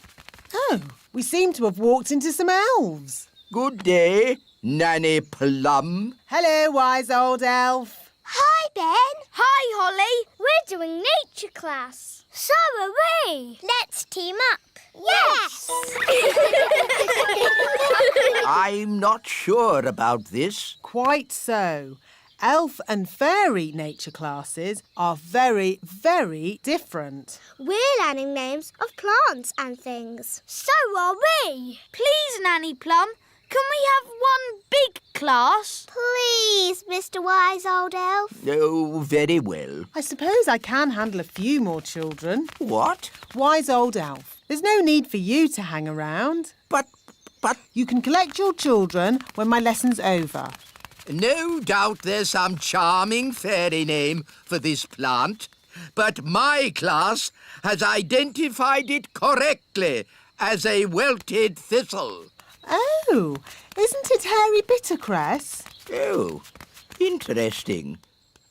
[SPEAKER 5] Oh, we seem to have walked into some elves.
[SPEAKER 2] Good day, Nanny Plum.
[SPEAKER 5] Hello, wise old elf.
[SPEAKER 1] Hi, Ben.
[SPEAKER 3] Hi, Holly.
[SPEAKER 1] We're doing nature class. So are we. Let's team up. Yes!
[SPEAKER 2] I'm not sure about this.
[SPEAKER 5] Quite so. Elf and fairy nature classes are very, very different.
[SPEAKER 1] We're learning names of plants and things. So are we.
[SPEAKER 3] Please, Nanny Plum, can we have one big class?
[SPEAKER 1] Please, Mr. Wise Old Elf.
[SPEAKER 2] Oh, very well.
[SPEAKER 5] I suppose I can handle a few more children.
[SPEAKER 2] What?
[SPEAKER 5] Wise old elf, there's no need for you to hang around.
[SPEAKER 2] But...
[SPEAKER 5] You can collect your children when my lesson's over.
[SPEAKER 2] No doubt there's some charming fairy name for this plant, but my class has identified it correctly as a welted thistle.
[SPEAKER 5] Oh, isn't it hairy bittercress?
[SPEAKER 2] Oh, interesting.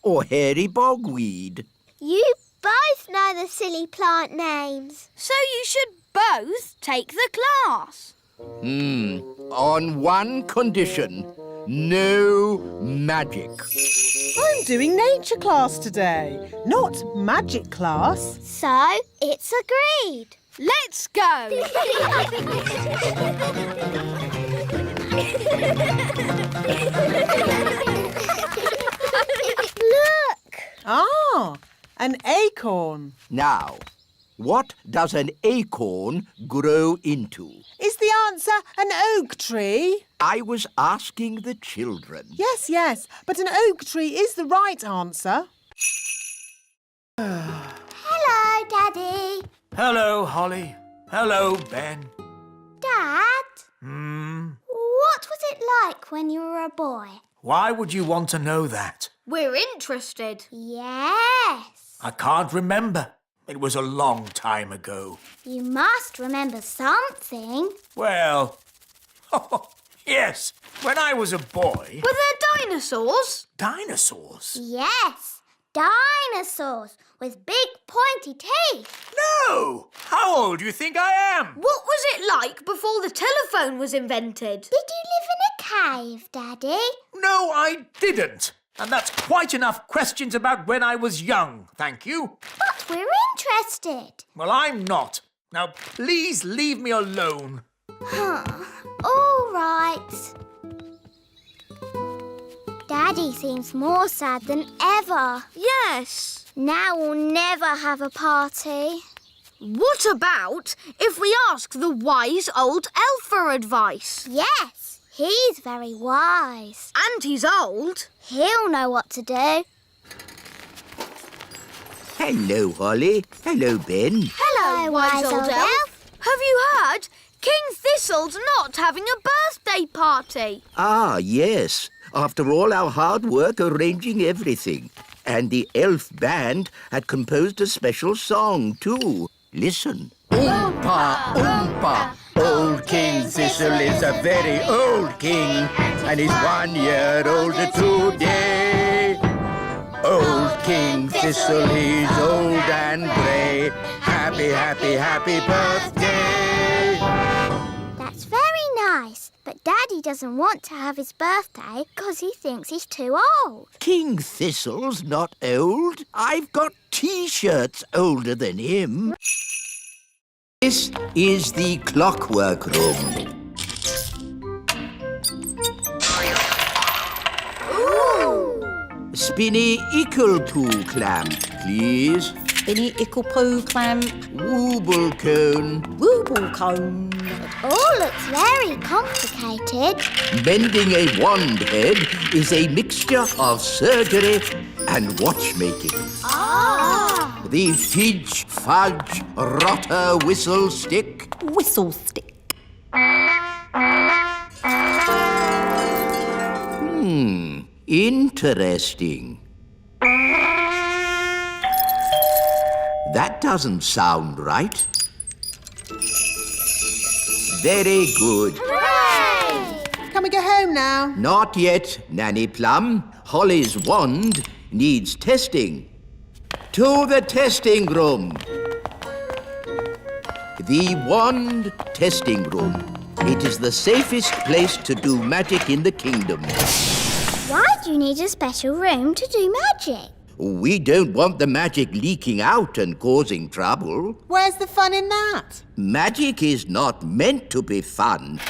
[SPEAKER 2] Or hairy bogweed.
[SPEAKER 1] You both know the silly plant names.
[SPEAKER 3] So you should both take the class.
[SPEAKER 2] On one condition. No magic.
[SPEAKER 5] I'm doing nature class today, not magic class.
[SPEAKER 1] So, it's agreed.
[SPEAKER 3] Let's go.
[SPEAKER 1] Look!
[SPEAKER 5] Ah, an acorn.
[SPEAKER 2] Now, what does an acorn grow into?
[SPEAKER 5] Is the answer an oak tree?
[SPEAKER 2] I was asking the children.
[SPEAKER 5] Yes, but an oak tree is the right answer.
[SPEAKER 1] Hello, Daddy.
[SPEAKER 4] Hello, Holly. Hello, Ben.
[SPEAKER 1] Dad? What was it like when you were a boy?
[SPEAKER 4] Why would you want to know that?
[SPEAKER 3] We're interested.
[SPEAKER 1] Yes.
[SPEAKER 4] I can't remember. It was a long time ago.
[SPEAKER 1] You must remember something.
[SPEAKER 4] Well, yes, when I was a boy...
[SPEAKER 3] Were there dinosaurs?
[SPEAKER 4] Dinosaurs?
[SPEAKER 1] Yes, dinosaurs with big pointy teeth.
[SPEAKER 4] No! How old do you think I am?
[SPEAKER 3] What was it like before the telephone was invented?
[SPEAKER 1] Did you live in a cave, Daddy?
[SPEAKER 4] No, I didn't. And that's quite enough questions about when I was young, thank you.
[SPEAKER 1] But we're interested.
[SPEAKER 4] Well, I'm not. Now, please leave me alone.
[SPEAKER 1] All right. Daddy seems more sad than ever.
[SPEAKER 3] Yes.
[SPEAKER 1] Now we'll never have a party.
[SPEAKER 3] What about if we ask the wise old elf for advice?
[SPEAKER 1] Yes, he's very wise.
[SPEAKER 3] And he's old.
[SPEAKER 1] He'll know what to do.
[SPEAKER 2] Hello, Holly. Hello, Ben.
[SPEAKER 3] Hello, wise old elf. Have you heard? King Thistle's not having a birthday party.
[SPEAKER 2] Ah, yes. After all our hard work arranging everything. And the elf band had composed a special song, too. Listen. Oompa, oompa, old King Thistle is a very old king, and he's 1 year older today. Old King Thistle, he's old and grey. Happy, happy, happy birthday.
[SPEAKER 1] That's very nice, but Daddy doesn't want to have his birthday because he thinks he's too old.
[SPEAKER 2] King Thistle's not old. I've got T-shirts older than him. This is the clockwork room.
[SPEAKER 1] Ooh!
[SPEAKER 2] Spinny Ickle-Poo clamp, please.
[SPEAKER 12] Spinny Ickle-Poo clamp.
[SPEAKER 2] Wooble cone.
[SPEAKER 12] Wooble cone.
[SPEAKER 1] It all looks very complicated.
[SPEAKER 2] Mending a wand head is a mixture of surgery and watchmaking.
[SPEAKER 1] Ah!
[SPEAKER 2] The Fidge Fudge Rotter Whistle Stick.
[SPEAKER 12] Whistle stick.
[SPEAKER 2] Interesting. That doesn't sound right. Very good.
[SPEAKER 1] Hooray!
[SPEAKER 5] Can we go home now?
[SPEAKER 2] Not yet, Nanny Plum. Holly's wand needs testing. To the testing room. The wand testing room. It is the safest place to do magic in the kingdom.
[SPEAKER 1] Why do you need a special room to do magic?
[SPEAKER 2] We don't want the magic leaking out and causing trouble.
[SPEAKER 5] Where's the fun in that?
[SPEAKER 2] Magic is not meant to be fun.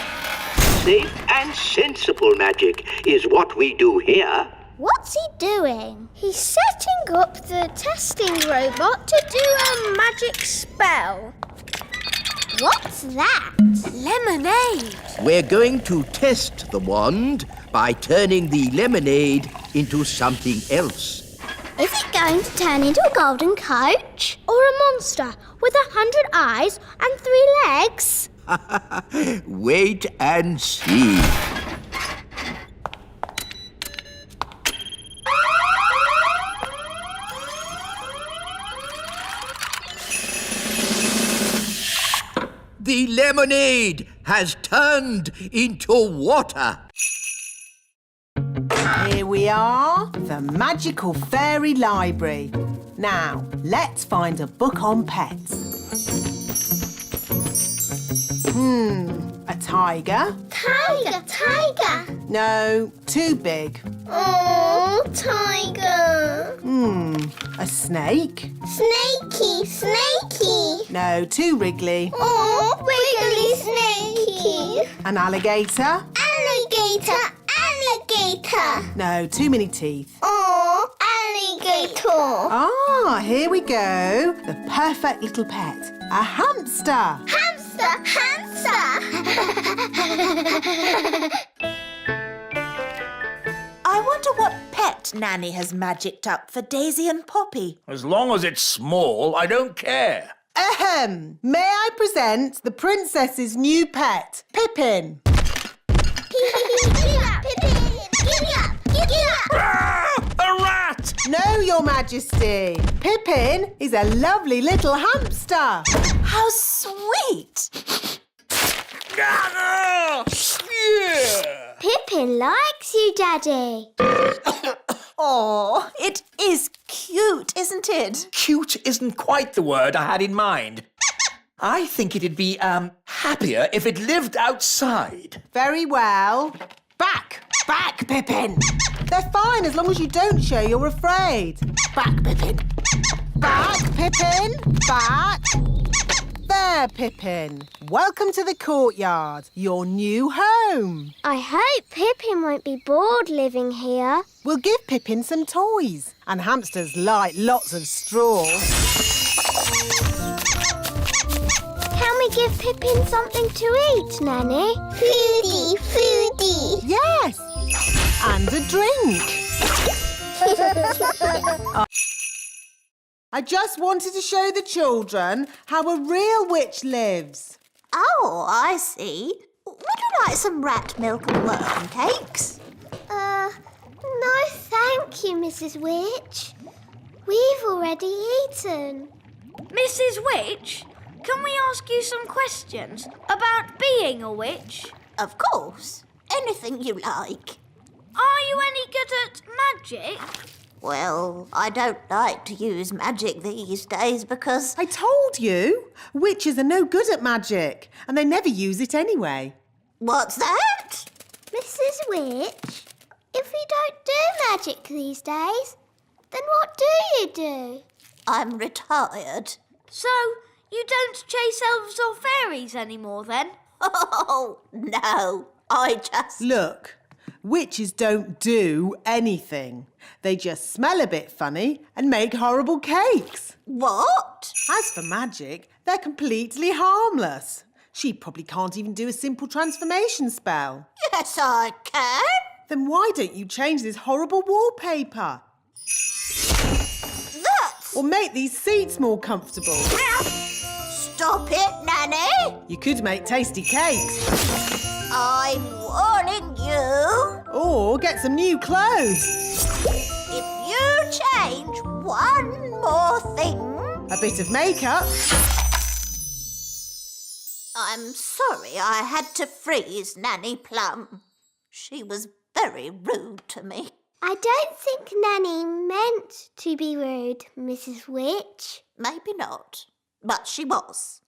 [SPEAKER 2] Safe and sensible magic is what we do here.
[SPEAKER 1] What's he doing?
[SPEAKER 3] He's setting up the testing robot to do a magic spell.
[SPEAKER 1] What's that?
[SPEAKER 3] Lemonade.
[SPEAKER 2] We're going to test the wand by turning the lemonade into something else.
[SPEAKER 1] Is it going to turn into a golden coach?
[SPEAKER 3] Or a monster with 100 eyes and 3 legs?
[SPEAKER 2] Wait and see. The lemonade has turned into water.
[SPEAKER 5] Here we are, the magical fairy library. Now, let's find a book on pets. A tiger?
[SPEAKER 1] Tiger.
[SPEAKER 5] No, too big.
[SPEAKER 1] Oh, tiger.
[SPEAKER 5] A snake?
[SPEAKER 1] Snaky.
[SPEAKER 5] No, too wriggly.
[SPEAKER 1] Oh, wiggly snakey.
[SPEAKER 5] An alligator?
[SPEAKER 1] Alligator.
[SPEAKER 5] No, too many teeth.
[SPEAKER 1] Oh, alligator.
[SPEAKER 5] Ah, here we go. The perfect little pet. A hamster.
[SPEAKER 1] Hamster.
[SPEAKER 6] I wonder what pet Nanny has magicked up for Daisy and Poppy.
[SPEAKER 4] As long as it's small, I don't care.
[SPEAKER 5] Ahem. May I present the princess's new pet, Pippin?
[SPEAKER 1] Giddy up.
[SPEAKER 4] Ah, a rat!
[SPEAKER 5] No, Your Majesty. Pippin is a lovely little hamster.
[SPEAKER 6] How sweet!
[SPEAKER 1] Pippin likes you, Daddy.
[SPEAKER 6] Oh, it is cute, isn't it?
[SPEAKER 4] Cute isn't quite the word I had in mind. I think it'd be, happier if it lived outside.
[SPEAKER 5] Very well. Back, Pippin. They're fine as long as you don't show you're afraid. Back, Pippin. Back, Pippin. Back. There, Pippin. Welcome to the courtyard, your new home.
[SPEAKER 1] I hope Pippin won't be bored living here.
[SPEAKER 5] We'll give Pippin some toys, and hamsters like lots of straw.
[SPEAKER 1] Can we give Pippin something to eat, Nanny? Foodie, foodie.
[SPEAKER 5] Yes, and a drink. I just wanted to show the children how a real witch lives.
[SPEAKER 6] Oh, I see. Would you like some rat milk and worm cakes?
[SPEAKER 1] No thank you, Mrs. Witch. We've already eaten.
[SPEAKER 3] Mrs. Witch, can we ask you some questions about being a witch?
[SPEAKER 6] Of course. Anything you like.
[SPEAKER 3] Are you any good at magic?
[SPEAKER 6] Well, I don't like to use magic these days because...
[SPEAKER 5] I told you, witches are no good at magic, and they never use it anyway.
[SPEAKER 6] What's that?
[SPEAKER 1] Mrs. Witch, if we don't do magic these days, then what do you do?
[SPEAKER 6] I'm retired.
[SPEAKER 3] So, you don't chase elves or fairies anymore then?
[SPEAKER 6] Oh, no. I just...
[SPEAKER 5] Look, witches don't do anything. They just smell a bit funny and make horrible cakes.
[SPEAKER 6] What?
[SPEAKER 5] As for magic, they're completely harmless. She probably can't even do a simple transformation spell.
[SPEAKER 6] Yes, I can.
[SPEAKER 5] Then why don't you change this horrible wallpaper?
[SPEAKER 6] That's...
[SPEAKER 5] Or make these seats more comfortable.
[SPEAKER 6] Stop it, Nanny.
[SPEAKER 5] You could make tasty cakes.
[SPEAKER 6] I'm warning you.
[SPEAKER 5] Or get some new clothes.
[SPEAKER 6] If you change one more thing...
[SPEAKER 5] A bit of makeup.
[SPEAKER 6] I'm sorry I had to freeze Nanny Plum. She was very rude to me.
[SPEAKER 1] I don't think Nanny meant to be rude, Mrs. Witch.
[SPEAKER 6] Maybe not, but she was.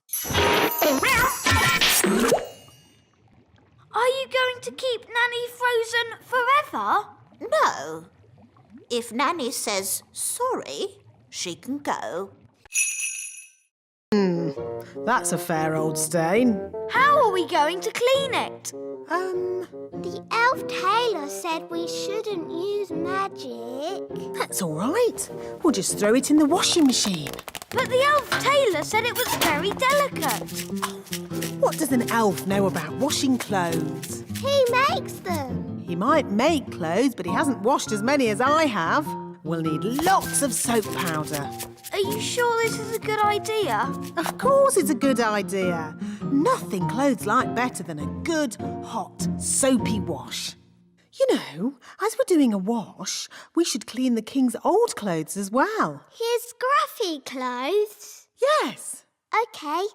[SPEAKER 3] Are you going to keep Nanny frozen forever?
[SPEAKER 6] No. If Nanny says sorry, she can go.
[SPEAKER 5] That's a fair old stain.
[SPEAKER 3] How are we going to clean it?
[SPEAKER 1] The elf tailor said we shouldn't use magic.
[SPEAKER 5] That's all right. We'll just throw it in the washing machine.
[SPEAKER 3] But the elf tailor said it was very delicate.
[SPEAKER 5] What does an elf know about washing clothes?
[SPEAKER 1] He makes them.
[SPEAKER 5] He might make clothes, but he hasn't washed as many as I have. We'll need lots of soap powder.
[SPEAKER 3] Are you sure this is a good idea?
[SPEAKER 5] Of course it's a good idea. Nothing clothes like better than a good, hot, soapy wash. You know, as we're doing a wash, we should clean the king's old clothes as well.
[SPEAKER 1] His scruffy clothes?
[SPEAKER 5] Yes.
[SPEAKER 1] OK.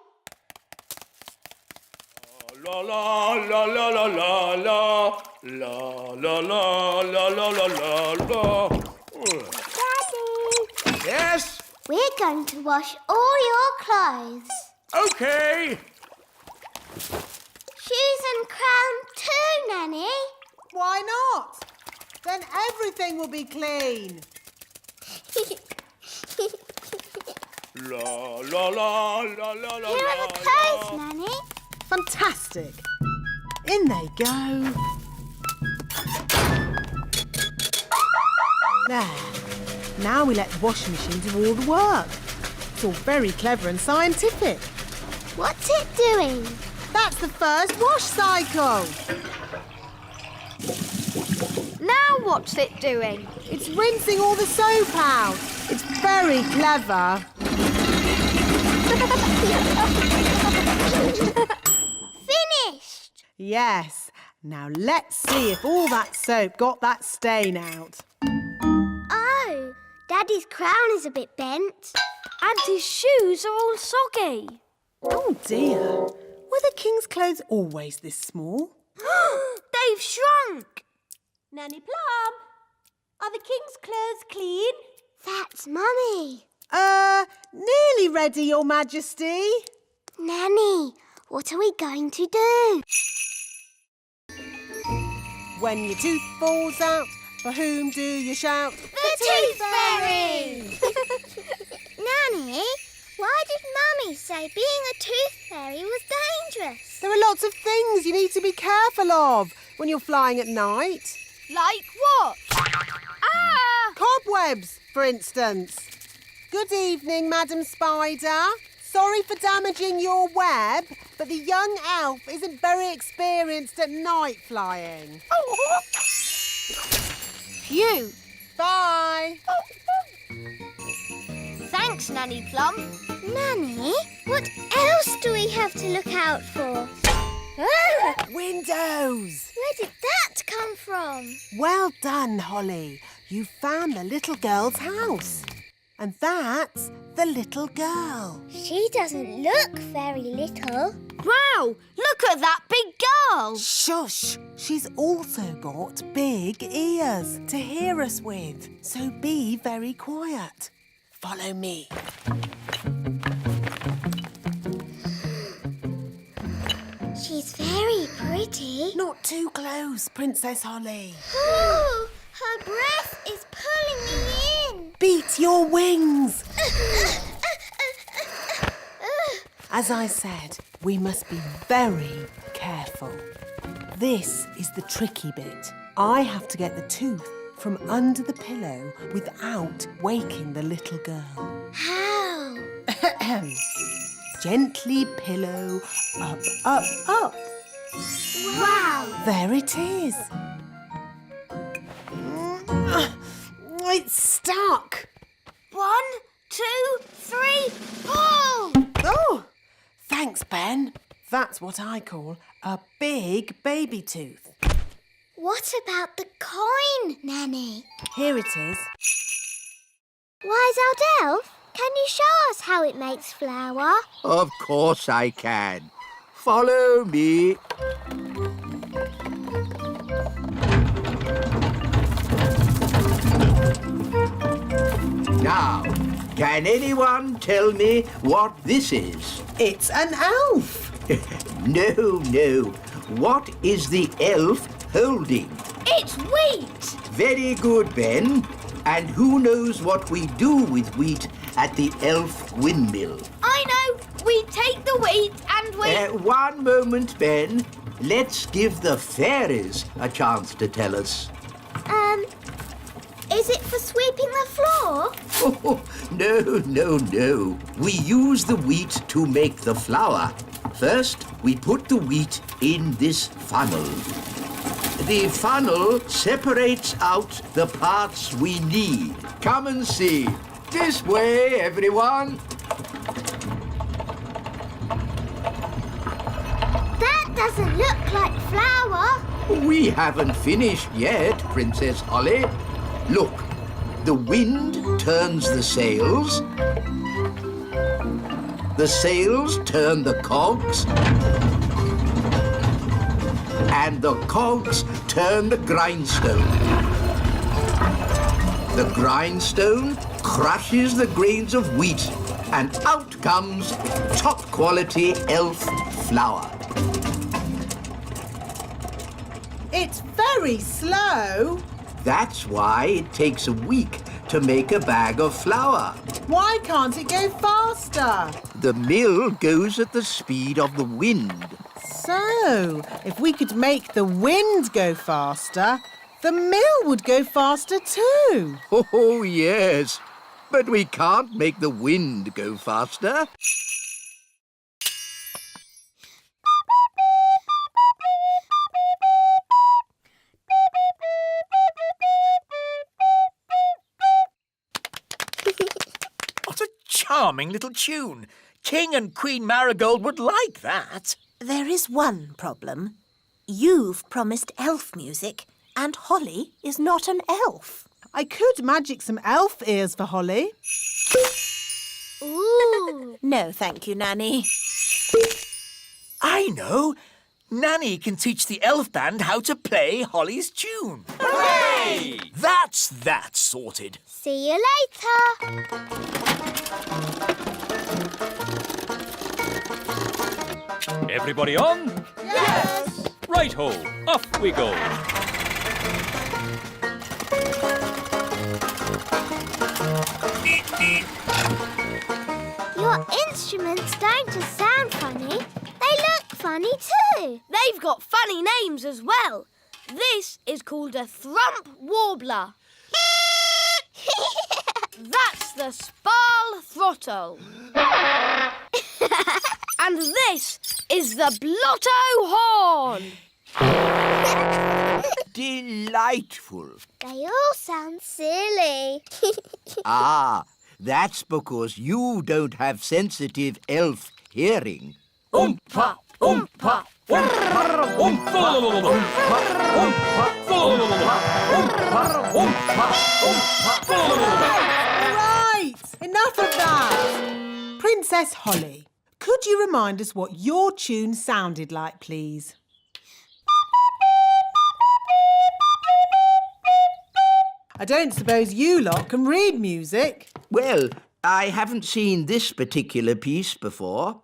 [SPEAKER 8] La la la la la la la la la la la la la la.
[SPEAKER 1] Daddy!
[SPEAKER 8] Yes?
[SPEAKER 1] We're going to wash all your clothes.
[SPEAKER 8] Okay.
[SPEAKER 1] Shoes and crown too, Nanny.
[SPEAKER 5] Why not? Then everything will be clean.
[SPEAKER 8] La la la la la la.
[SPEAKER 1] Here are the clothes, Nanny.
[SPEAKER 5] Fantastic. In they go. There. Now we let the washing machine do all the work. It's all very clever and scientific.
[SPEAKER 1] What's it doing?
[SPEAKER 5] That's the first wash cycle.
[SPEAKER 3] Now what's it doing?
[SPEAKER 5] It's rinsing all the soap out. It's very clever.
[SPEAKER 1] Finished!
[SPEAKER 5] Yes. Now let's see if all that soap got that stain out.
[SPEAKER 1] Oh, Daddy's crown is a bit bent.
[SPEAKER 3] And his shoes are all soggy.
[SPEAKER 5] Oh dear. Were the king's clothes always this small?
[SPEAKER 3] They've shrunk.
[SPEAKER 6] Nanny Plum, are the king's clothes clean?
[SPEAKER 1] That's Mummy.
[SPEAKER 5] Nearly ready, Your Majesty.
[SPEAKER 1] Nanny, what are we going to do?
[SPEAKER 5] When your tooth falls out, for whom do you shout?
[SPEAKER 1] The Tooth Fairy! Nanny, why did Mummy say being a tooth fairy was dangerous?
[SPEAKER 5] There are lots of things you need to be careful of when you're flying at night.
[SPEAKER 3] Like what? Ah!
[SPEAKER 5] Cobwebs, for instance. Good evening, Madam Spider. Sorry for damaging your web, but the young elf isn't very experienced at night flying.
[SPEAKER 3] Phew.
[SPEAKER 5] Bye.
[SPEAKER 3] Thanks, Nanny Plum.
[SPEAKER 1] Nanny, what else do we have to look out for? Ah!
[SPEAKER 5] Windows.
[SPEAKER 1] Where did that come from?
[SPEAKER 5] Well done, Holly. You found the little girl's house. And that's the little girl.
[SPEAKER 1] She doesn't look very little.
[SPEAKER 3] Wow, look at that big girl.
[SPEAKER 5] Shush! She's also got big ears to hear us with. So be very quiet. Follow me.
[SPEAKER 1] She's very pretty.
[SPEAKER 5] Not too close, Princess Holly.
[SPEAKER 1] Oh, her breath is pulling me in.
[SPEAKER 5] Beat your wings. As I said, we must be very careful. This is the tricky bit. I have to get the tooth from under the pillow without waking the little girl.
[SPEAKER 1] How?
[SPEAKER 5] Gently pillow up, up, up.
[SPEAKER 1] Wow.
[SPEAKER 5] There it is. It's stuck.
[SPEAKER 3] 1, 2, 3, pull!
[SPEAKER 5] Oh, thanks, Ben. That's what I call a big baby tooth.
[SPEAKER 1] What about the coin, Nanny?
[SPEAKER 5] Here it is.
[SPEAKER 1] Wise Old Elf, can you show us how it makes flour?
[SPEAKER 2] Of course I can. Follow me. Now, can anyone tell me what this is?
[SPEAKER 5] It's an elf.
[SPEAKER 2] No. What is the elf holding?
[SPEAKER 3] It's wheat.
[SPEAKER 2] Very good, Ben. And who knows what we do with wheat at the elf windmill?
[SPEAKER 3] I know. We take the wheat and we...
[SPEAKER 2] One moment, Ben. Let's give the fairies a chance to tell us.
[SPEAKER 1] Is it for sweeping the floor?
[SPEAKER 2] Oh, no. We use the wheat to make the flour. First, we put the wheat in this funnel. The funnel separates out the parts we need. Come and see. This way, everyone.
[SPEAKER 1] That doesn't look like flour.
[SPEAKER 2] We haven't finished yet, Princess Holly. Look, the wind turns the sails. The sails turn the cogs. And the cogs turn the grindstone. The grindstone crushes the grains of wheat, and out comes top-quality elf flour.
[SPEAKER 5] It's very slow.
[SPEAKER 2] That's why it takes a week to make a bag of flour.
[SPEAKER 5] Why can't it go faster?
[SPEAKER 2] The mill goes at the speed of the wind.
[SPEAKER 5] So, if we could make the wind go faster, the mill would go faster too.
[SPEAKER 2] Oh, yes. But we can't make the wind go faster.
[SPEAKER 4] What a charming little tune. King and Queen Marigold would like that.
[SPEAKER 6] There is one problem. You've promised elf music, and Holly is not an elf.
[SPEAKER 5] I could magic some elf ears for Holly.
[SPEAKER 1] Ooh.
[SPEAKER 6] No, thank you, Nanny.
[SPEAKER 4] I know. Nanny can teach the elf band how to play Holly's tune.
[SPEAKER 9] Hooray!
[SPEAKER 4] That's that sorted.
[SPEAKER 1] See you later.
[SPEAKER 9] Everybody on?
[SPEAKER 1] Yes.
[SPEAKER 9] Right-ho, off we go.
[SPEAKER 1] Your instruments don't just sound funny, they look funny too.
[SPEAKER 3] They've got funny names as well. This is called a thrump warbler. That's the sparl throttle. And this is the blotto horn.
[SPEAKER 2] Delightful.
[SPEAKER 1] They all sound silly.
[SPEAKER 2] Ah, that's because you don't have sensitive elf hearing.
[SPEAKER 9] Oompa, oompa, oompa, oompa,
[SPEAKER 5] Right, enough of that. Princess Holly, could you remind us what your tune sounded like, please? I don't suppose you lot can read music.
[SPEAKER 2] Well, I haven't seen this particular piece before.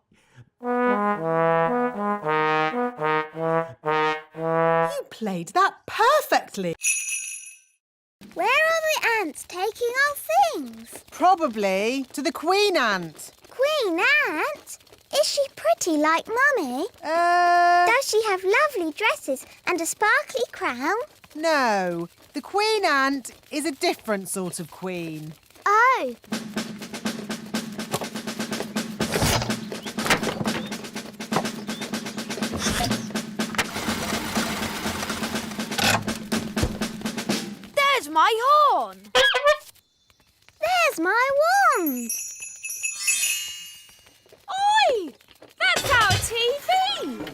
[SPEAKER 5] You played that perfectly.
[SPEAKER 1] Where are the ants taking our things?
[SPEAKER 5] Probably to the Queen Ant.
[SPEAKER 1] Queen Ant? Is she pretty like Mummy?
[SPEAKER 5] Uh,
[SPEAKER 1] Does she have lovely dresses and a sparkly crown?
[SPEAKER 5] no. The Queen Ant is a different sort of queen.
[SPEAKER 1] Oh.
[SPEAKER 3] There's my horn.
[SPEAKER 1] There's my wand.
[SPEAKER 3] Oi! That's our TV.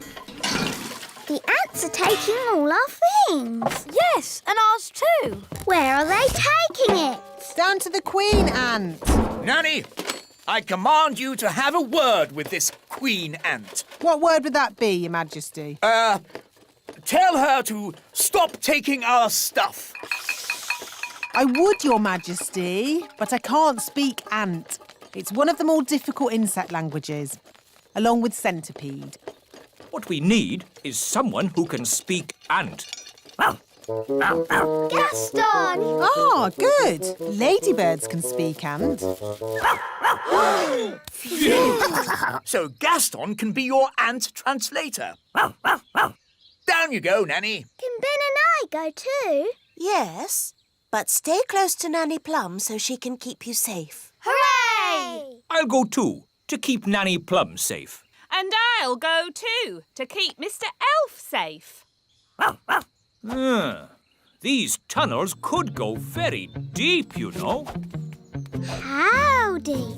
[SPEAKER 1] The ants are taking all our things.
[SPEAKER 3] Yes, and ours too.
[SPEAKER 1] Where are they taking it?
[SPEAKER 5] Down to the Queen Ant.
[SPEAKER 4] Nanny, I command you to have a word with this Queen Ant.
[SPEAKER 5] What word would that be, Your Majesty?
[SPEAKER 4] Tell her to stop taking our stuff.
[SPEAKER 5] I would, Your Majesty, but I can't speak ant. It's one of the more difficult insect languages, along with centipede.
[SPEAKER 9] What we need is someone who can speak ant.
[SPEAKER 1] Gaston!
[SPEAKER 5] Ah, good. Ladybirds can speak ant.
[SPEAKER 4] So Gaston can be your ant translator. Down you go, Nanny.
[SPEAKER 1] Can Ben and I go too?
[SPEAKER 6] Yes, but stay close to Nanny Plum so she can keep you safe.
[SPEAKER 1] Hooray!
[SPEAKER 9] I'll go too, to keep Nanny Plum safe.
[SPEAKER 10] And I'll go too, to keep Mr. Elf safe.
[SPEAKER 9] These tunnels could go very deep, you know.
[SPEAKER 1] How deep?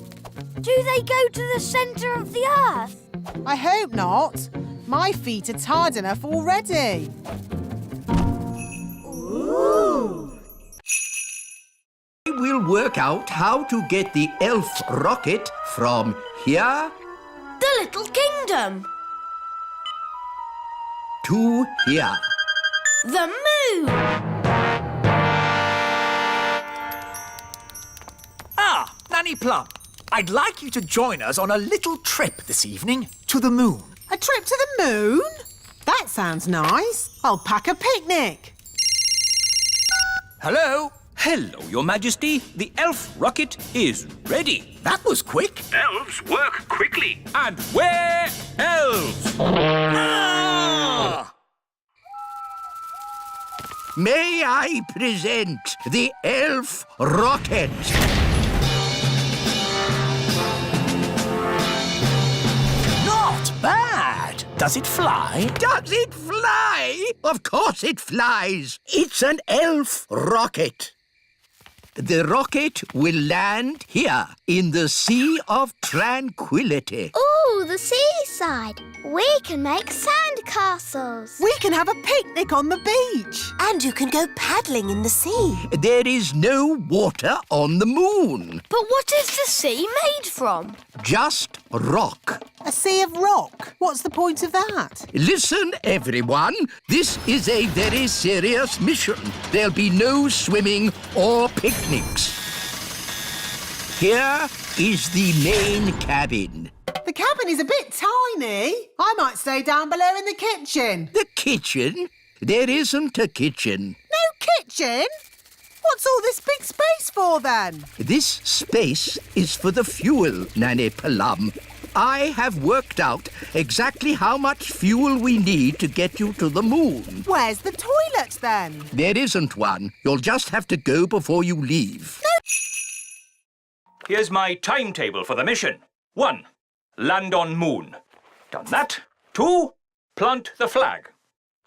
[SPEAKER 3] Do they go to the centre of the earth?
[SPEAKER 5] I hope not. My feet are tired enough already. Ooh.
[SPEAKER 2] We'll work out how to get the elf rocket from here
[SPEAKER 3] The Little Kingdom.
[SPEAKER 2] to here.
[SPEAKER 3] The moon.
[SPEAKER 4] Ah, Nanny Plum, I'd like you to join us on a little trip this evening to the moon.
[SPEAKER 5] A trip to the moon? That sounds nice. I'll pack a picnic.
[SPEAKER 4] Hello?
[SPEAKER 9] Hello, Your Majesty. The elf rocket is ready.
[SPEAKER 4] That was quick.
[SPEAKER 7] Elves work quickly.
[SPEAKER 9] And we're elves.
[SPEAKER 4] Ah!
[SPEAKER 2] May I present the elf rocket?
[SPEAKER 4] Not bad. Does it fly?
[SPEAKER 2] Does it fly? Of course it flies. It's an elf rocket. The rocket will land here in the Sea of Tranquility.
[SPEAKER 1] Ooh, Ooh, the seaside. We can make sand castles.
[SPEAKER 5] We can have a picnic on the beach.
[SPEAKER 6] And you can go paddling in the sea.
[SPEAKER 2] There is no water on the moon.
[SPEAKER 3] But what is the sea made from?
[SPEAKER 2] Just rock.
[SPEAKER 5] A sea of rock. What's the point of that?
[SPEAKER 2] Listen, everyone. This is a very serious mission. There'll be no swimming or picnics. Here is the main cabin.
[SPEAKER 5] The cabin is a bit tiny. I might stay down below in the kitchen.
[SPEAKER 2] The kitchen? There isn't a kitchen.
[SPEAKER 5] No kitchen? What's all this big space for, then?
[SPEAKER 2] This space is for the fuel, Nanny Plum. I have worked out exactly how much fuel we need to get you to the moon.
[SPEAKER 5] Where's the toilet, then?
[SPEAKER 2] There isn't one. You'll just have to go before you leave.
[SPEAKER 7] Here's my timetable for the mission. 1. Land on moon. Done that. 2. Plant the flag.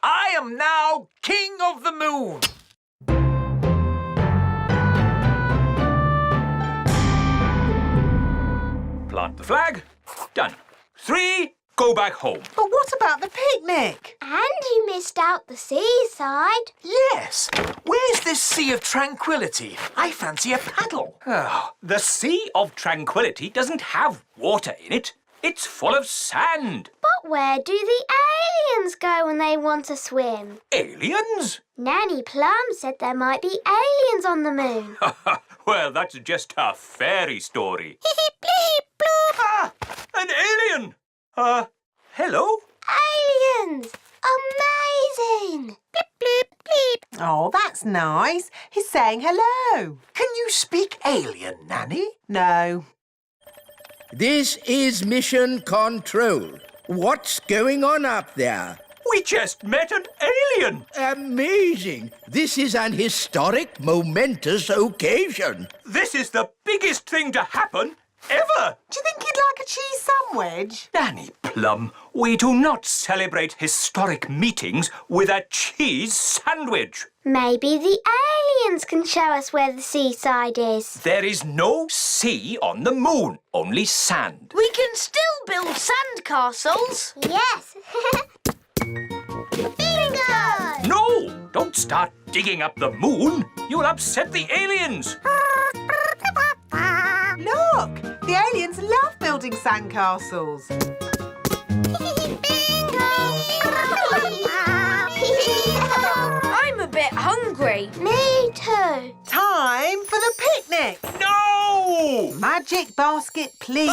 [SPEAKER 4] I am now king of the moon.
[SPEAKER 7] Plant the flag. Done. 3. Go back home.
[SPEAKER 5] But what about the picnic?
[SPEAKER 1] And you missed out the seaside.
[SPEAKER 4] Yes. Where's this sea of tranquility? I fancy a paddle.
[SPEAKER 7] Oh, the Sea of Tranquility doesn't have water in it. It's full of sand.
[SPEAKER 1] But where do the aliens go when they want to swim?
[SPEAKER 7] Aliens?
[SPEAKER 1] Nanny Plum said there might be aliens on the moon.
[SPEAKER 7] Well, that's just a fairy story. Ah, an alien! Hello?
[SPEAKER 1] Aliens! Amazing! Bleep, bleep, bleep.
[SPEAKER 5] Oh, that's nice. He's saying hello.
[SPEAKER 4] Can you speak alien, Nanny?
[SPEAKER 5] No.
[SPEAKER 2] This is Mission Control. What's going on up there?
[SPEAKER 7] We just met an alien.
[SPEAKER 2] Amazing. This is an historic, momentous occasion.
[SPEAKER 7] This is the biggest thing to happen ever.
[SPEAKER 5] Do you think he'd like a cheese sandwich?
[SPEAKER 7] Nanny Plum, we do not celebrate historic meetings with a cheese sandwich.
[SPEAKER 1] Maybe the aliens can show us where the seaside is.
[SPEAKER 7] There is no sea on the moon, only sand.
[SPEAKER 3] We can still build sand castles.
[SPEAKER 1] Yes. Bingo!
[SPEAKER 7] No! Don't start digging up the moon. You'll upset the aliens.
[SPEAKER 5] Look! The aliens love building sandcastles.
[SPEAKER 3] I'm a bit hungry.
[SPEAKER 1] Me too.
[SPEAKER 5] Time for the picnic.
[SPEAKER 7] No!
[SPEAKER 5] Magic basket, please.